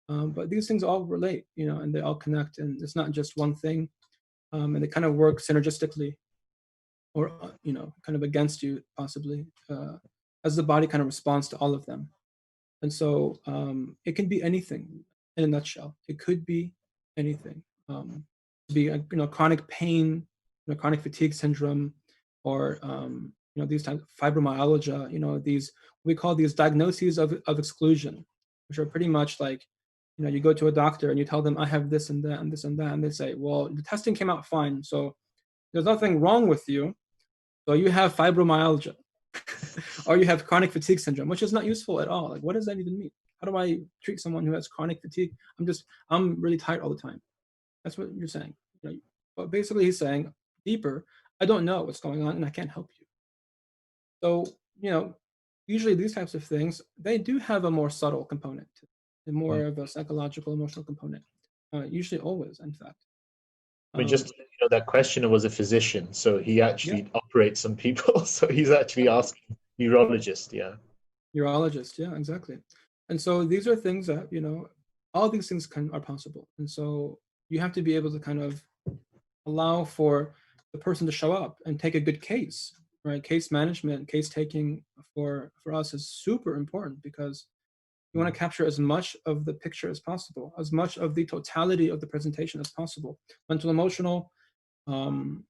But these things all relate, and they all connect, and it's not just one thing. And they kind of work synergistically, or, kind of against you possibly, as the body kind of responds to all of them. And so it can be anything in a nutshell. It could be anything. Be chronic pain, chronic fatigue syndrome, or these types of fibromyalgia. We call these diagnoses of exclusion, which are pretty much like, you go to a doctor and you tell them, I have this and that and this and that, and they say, well, the testing came out fine, so there's nothing wrong with you, so you have fibromyalgia. Or you have chronic fatigue syndrome, which is not useful at all. Like, what does that even mean? How do I treat someone who has chronic fatigue? I'm really tired all the time. That's what you're saying. You know, but basically he's saying deeper, I don't know what's going on and I can't help you. So, you know, usually these types of things, they do have a more subtle component, and more of a psychological, emotional component. Usually always, in fact. I mean, just, you know, that questioner was a physician, so he actually operates on people. So he's actually asking neurologist, Neurologist, yeah, exactly. And so these are things that, you know, all these things are possible. And so you have to be able to kind of allow for the person to show up and take a good case, right? Case management, case taking for us is super important, because you want to capture as much of the picture as possible, as much of the totality of the presentation as possible, mental, emotional, and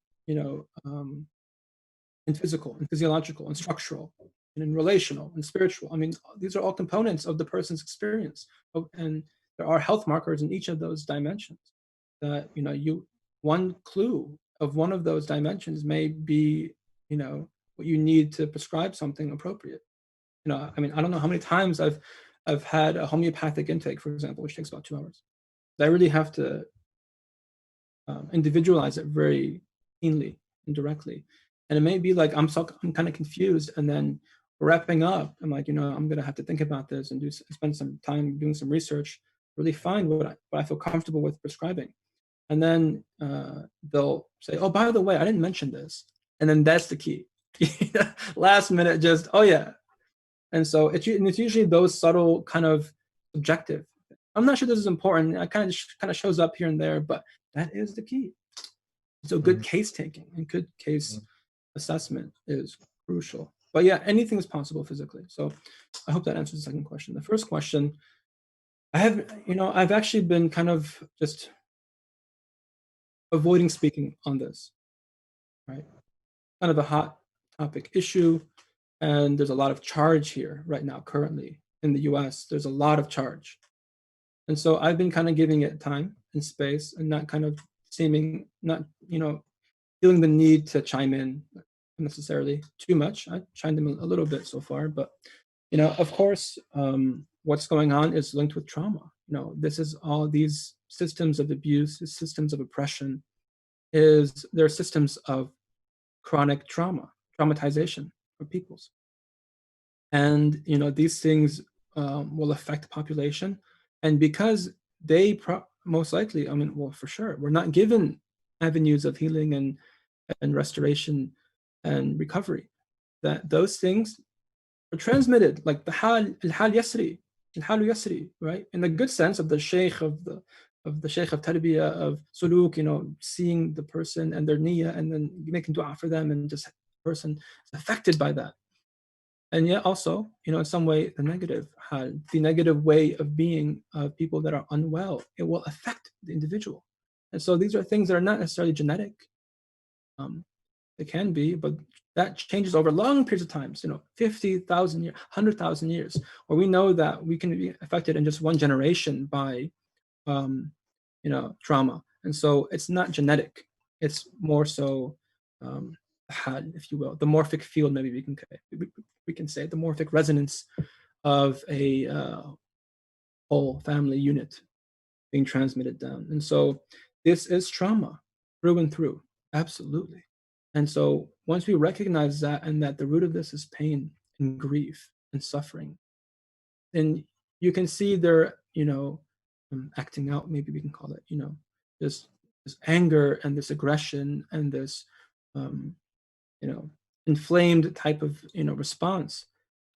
physical and physiological and structural and in relational and spiritual. I mean, these are all components of the person's experience, and there are health markers in each of those dimensions that, you know, one clue of one of those dimensions may be, you know, what you need to prescribe something appropriate. You know, I mean, I don't know how many times I've had a homeopathic intake, for example, which takes about 2 hours. I really have to individualize it very keenly and directly. And it may be like I'm kind of confused, and then wrapping up, I'm like, you know, I'm gonna have to think about this and spend some time doing some research, really find what I feel comfortable with prescribing. And then they'll say, oh, by the way, I didn't mention this. And then that's the key. Last minute, just, oh yeah. And so it's usually those subtle kind of subjective. I'm not sure this is important. It kind of shows up here and there, but that is the key. So good case taking and good case assessment is crucial. But yeah, anything is possible physically. So I hope that answers the second question. The first question, I've actually been kind of just avoiding speaking on this, right? Kind of a hot topic issue. And there's a lot of charge here right now, currently in the US. There's a lot of charge. And so I've been kind of giving it time and space, and not kind of feeling the need to chime in necessarily too much. I chimed in a little bit so far, but, you know, of course, what's going on is linked with trauma. You know, this is all these systems of abuse, these systems of oppression, they're systems of chronic traumatization of peoples. And, you know, these things will affect the population. And because they most likely, I mean, well, for sure, we're not given avenues of healing and restoration and recovery, that those things are transmitted like the hal yasri, right? In the good sense of the sheikh of tarbiyah, of suluk, you know, seeing the person and their niyyah and then making dua for them, and just the person is affected by that. And yet also, you know, in some way, the negative way of being of people that are unwell, it will affect the individual. And so these are things that are not necessarily genetic. They can be, but that changes over long periods of time. You know, 50,000 years, 100,000 years, where we know that we can be affected in just one generation by, trauma. And so it's not genetic. It's more so, if you will, the morphic field. Maybe we can say the morphic resonance of a whole family unit being transmitted down. And so this is trauma through and through, absolutely. And so once we recognize that, and that the root of this is pain and grief and suffering, then you can see their, acting out, maybe we can call it, this anger and this aggression and this, inflamed type of, response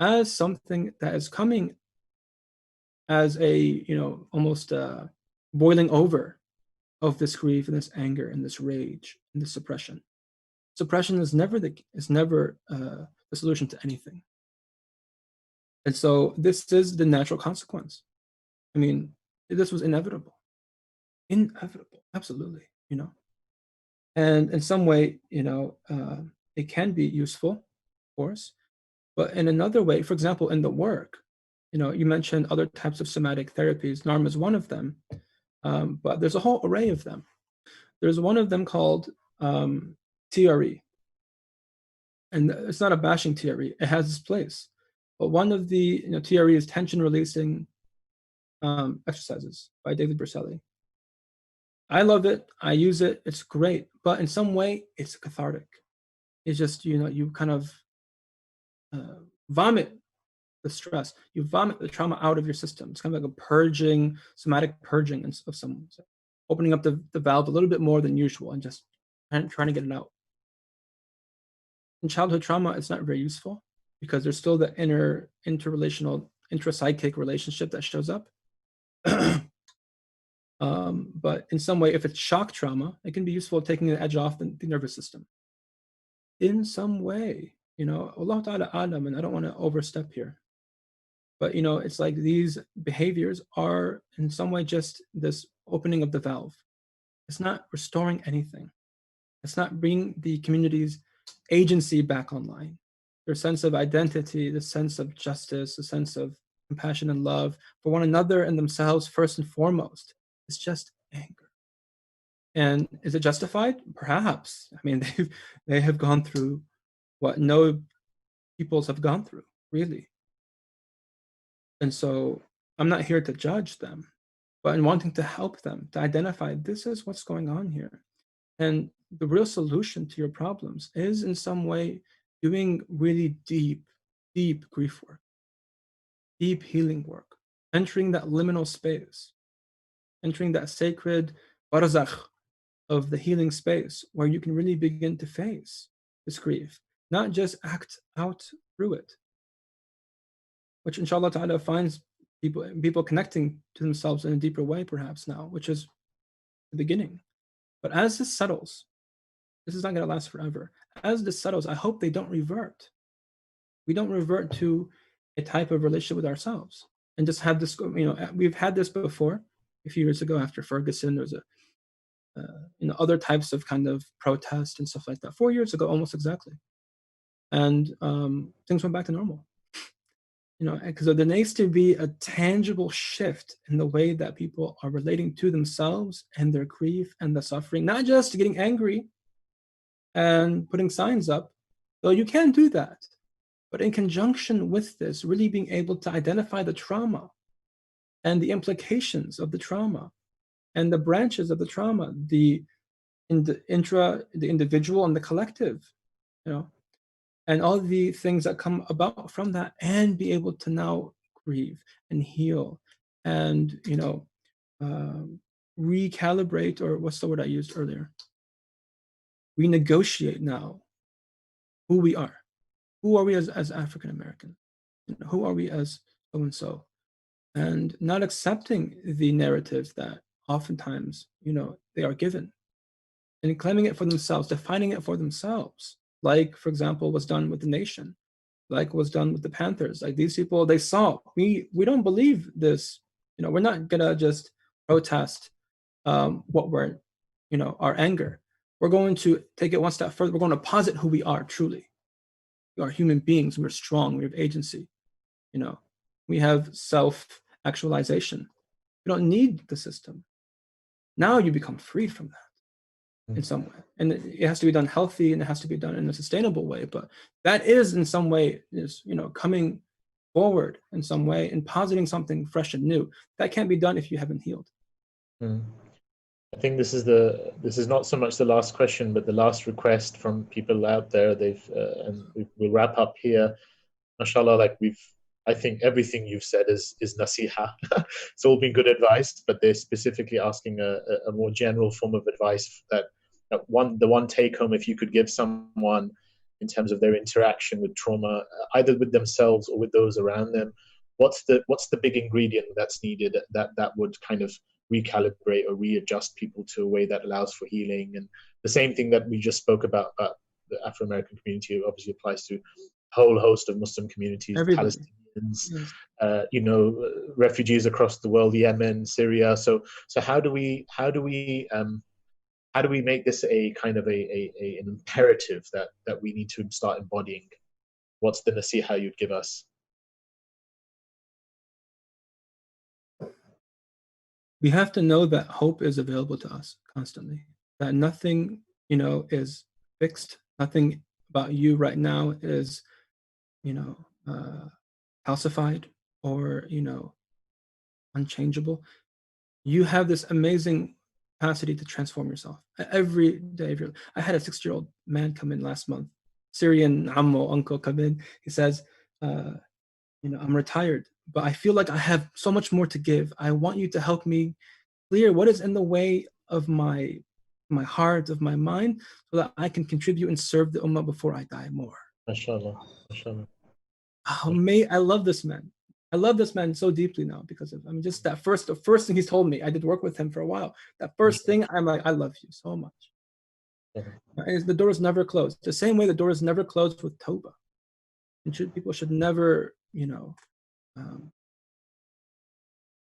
as something that is coming as a, almost boiling over of this grief and this anger and this rage and this suppression. Suppression is never the solution to anything. And so this is the natural consequence. I mean, this was inevitable, absolutely, And in some way, it can be useful, of course, but in another way, for example, in the work, you mentioned other types of somatic therapies. NARM is one of them, but there's a whole array of them. There's one of them called TRE, and it's not a bashing TRE. It has its place. But one of the TRE is tension releasing exercises by David Berceli. I love it. I use it. It's great. But in some way, it's cathartic. It's just, you kind of vomit the stress. You vomit the trauma out of your system. It's kind of like a purging, somatic purging of someone. So opening up the valve a little bit more than usual and just trying to get it out. In childhood trauma, it's not very useful because there's still the interrelational, intrapsychic relationship that shows up. But in some way, if it's shock trauma, it can be useful taking the edge off the nervous system. In some way, Allah Ta'ala Alam, and I don't want to overstep here. But, it's like these behaviors are in some way just this opening of the valve. It's not restoring anything. It's not bringing the community's agency back online. Their sense of identity, the sense of justice, the sense of compassion and love for one another and themselves first and foremost. It's just anger. And is it justified? Perhaps. I mean, they have gone through what no peoples have gone through, really. And so I'm not here to judge them, but in wanting to help them to identify this is what's going on here. And the real solution to your problems is in some way doing really deep grief work, deep healing work, entering that liminal space, entering that sacred barzakh of the healing space where you can really begin to face this grief, not just act out through it, which inshallah ta'ala finds people connecting to themselves in a deeper way perhaps now, which is the beginning. But as this settles, this is not going to last forever. As this settles, I hope they don't revert. We don't revert to a type of relationship with ourselves and just have this, we've had this before. A few years ago after Ferguson, there was other types of kind of protest and stuff like that. 4 years ago, almost exactly. And things went back to normal. Because there needs to be a tangible shift in the way that people are relating to themselves and their grief and the suffering, not just getting angry and putting signs up, though you can do that. But in conjunction with this, really being able to identify the trauma and the implications of the trauma and the branches of the trauma, the individual and the collective, and all the things that come about from that, and be able to now grieve and heal and, recalibrate, or what's the word I used earlier? Renegotiate now who we are. Who are we as African American? Who are we as so-and-so? And not accepting the narrative that oftentimes, they are given, and claiming it for themselves, defining it for themselves. Like, for example, was done with the nation, like was done with the Panthers. Like these people, they saw, we don't believe this. We're not gonna just protest what we're, our anger. We're going to take it one step further. We're going to posit who we are truly. We are human beings. We're strong. We have agency. We have self-actualization. We don't need the system. Now you become freed from that in some way. And it has to be done healthy, and it has to be done in a sustainable way. But that is in some way coming forward in some way and positing something fresh and new. That can't be done if you haven't healed. I think this is not so much the last question, but the last request from people out there. And we'll wrap up here. Mashallah, I think everything you've said is nasiha. It's all been good advice, but they're specifically asking a more general form of advice that the one take home, if you could give someone in terms of their interaction with trauma, either with themselves or with those around them, what's the big ingredient that's needed that would kind of recalibrate or readjust people to a way that allows for healing? And the same thing that we just spoke about the Afro-American community obviously applies to a whole host of Muslim communities, Everybody. Palestinians, refugees across the world, Yemen, Syria. So how do we make this a kind of an imperative that we need to start embodying? What's the nasiha you'd give us? We have to know that hope is available to us constantly, that nothing, is fixed, nothing about you right now is, calcified or, unchangeable, you have this amazing capacity to transform yourself every day. I had a 60-year-old man come in last month, Syrian ammo uncle come in. He says, I'm retired, but I feel like I have so much more to give. I want you to help me clear what is in the way of my heart, of my mind, so that I can contribute and serve the ummah before I die more. MashaAllah. MashaAllah. I love this man. I love this man so deeply now because of, just the first thing he's told me. I did work with him for a while. That first thing, I'm like, I love you so much. And the door is never closed. The same way the door is never closed with Tawbah. And people should never,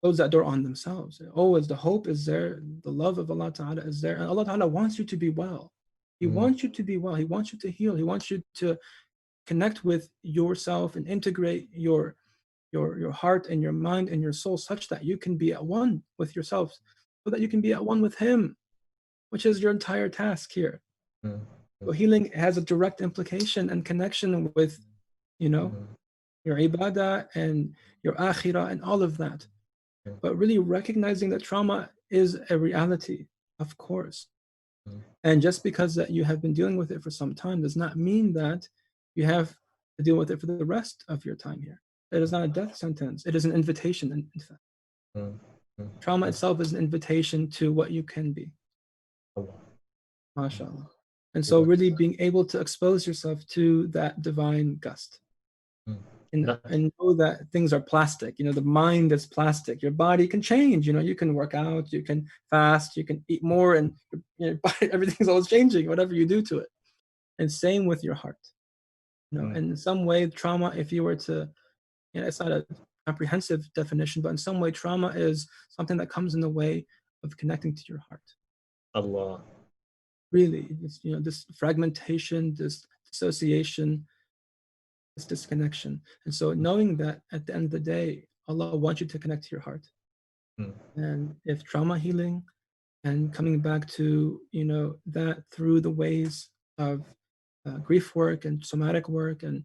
close that door on themselves. Always the hope is there. The love of Allah Ta'ala is there. And Allah Ta'ala wants you to be well. He wants you to be well. He wants you to heal. He wants you to connect with yourself and integrate your heart and your mind and your soul such that you can be at one with yourself, so that you can be at one with Him, which is your entire task here. So healing has a direct implication and connection with, your ibadah and your akhirah and all of that. But really recognizing that trauma is a reality, of course. And just because that you have been dealing with it for some time does not mean that you have to deal with it for the rest of your time here. It is not a death sentence. It is an invitation, in fact. Trauma itself is an invitation to what you can be. MashaAllah. And so really being able to expose yourself to that divine gust. And know that things are plastic. The mind is plastic. Your body can change. You can work out, you can fast, you can eat more, and your body, everything's always changing, whatever you do to it. And same with your heart. And in some way, trauma, if you were to, it's not a comprehensive definition, but in some way, trauma is something that comes in the way of connecting to your heart. Allah. Really, it's, this fragmentation, this dissociation, this disconnection. And so knowing that at the end of the day, Allah wants you to connect to your heart. And if trauma healing and coming back to, that through the ways of grief work and somatic work and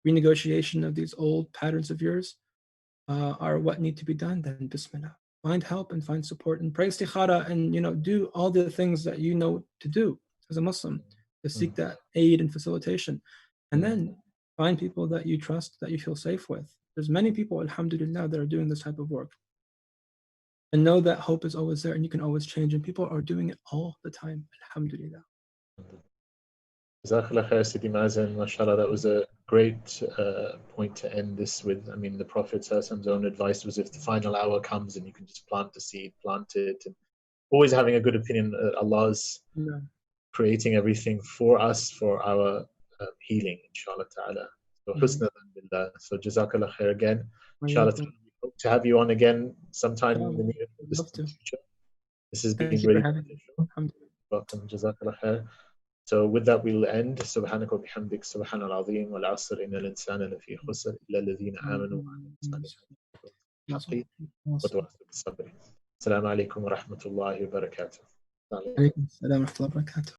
renegotiation of these old patterns of yours are what need to be done, then bismillah. Find help and find support and pray istikhara and, do all the things that you know to do as a Muslim to seek that aid and facilitation. And then find people that you trust, that you feel safe with. There's many people, alhamdulillah, that are doing this type of work. And know that hope is always there and you can always change. And people are doing it all the time, alhamdulillah. Jazakallah khair, Sidi Mazen. MashaAllah, that was a great point to end this with. The Prophet's own advice was, if the final hour comes and you can just plant the seed, plant it. And always having a good opinion that Allah's creating everything for us, for our healing, inshallah ta'ala. So husna billah. So jazakallah khair again. Inshallah, we hope to have you on again sometime in the near distant future. This has been really beneficial. Welcome, jazakallah khair. So with that, we'll end. Subhanaka wa bihamdik, subhanal azim, wal asr, inna al-insana lafi khusr, illa alladhina amanu wa tawassaw bis-sabr. Assalamu alaikum wa rahmatullahi wa barakatuh. Alaikum assalam wa rahmatullahi wa barakatuh.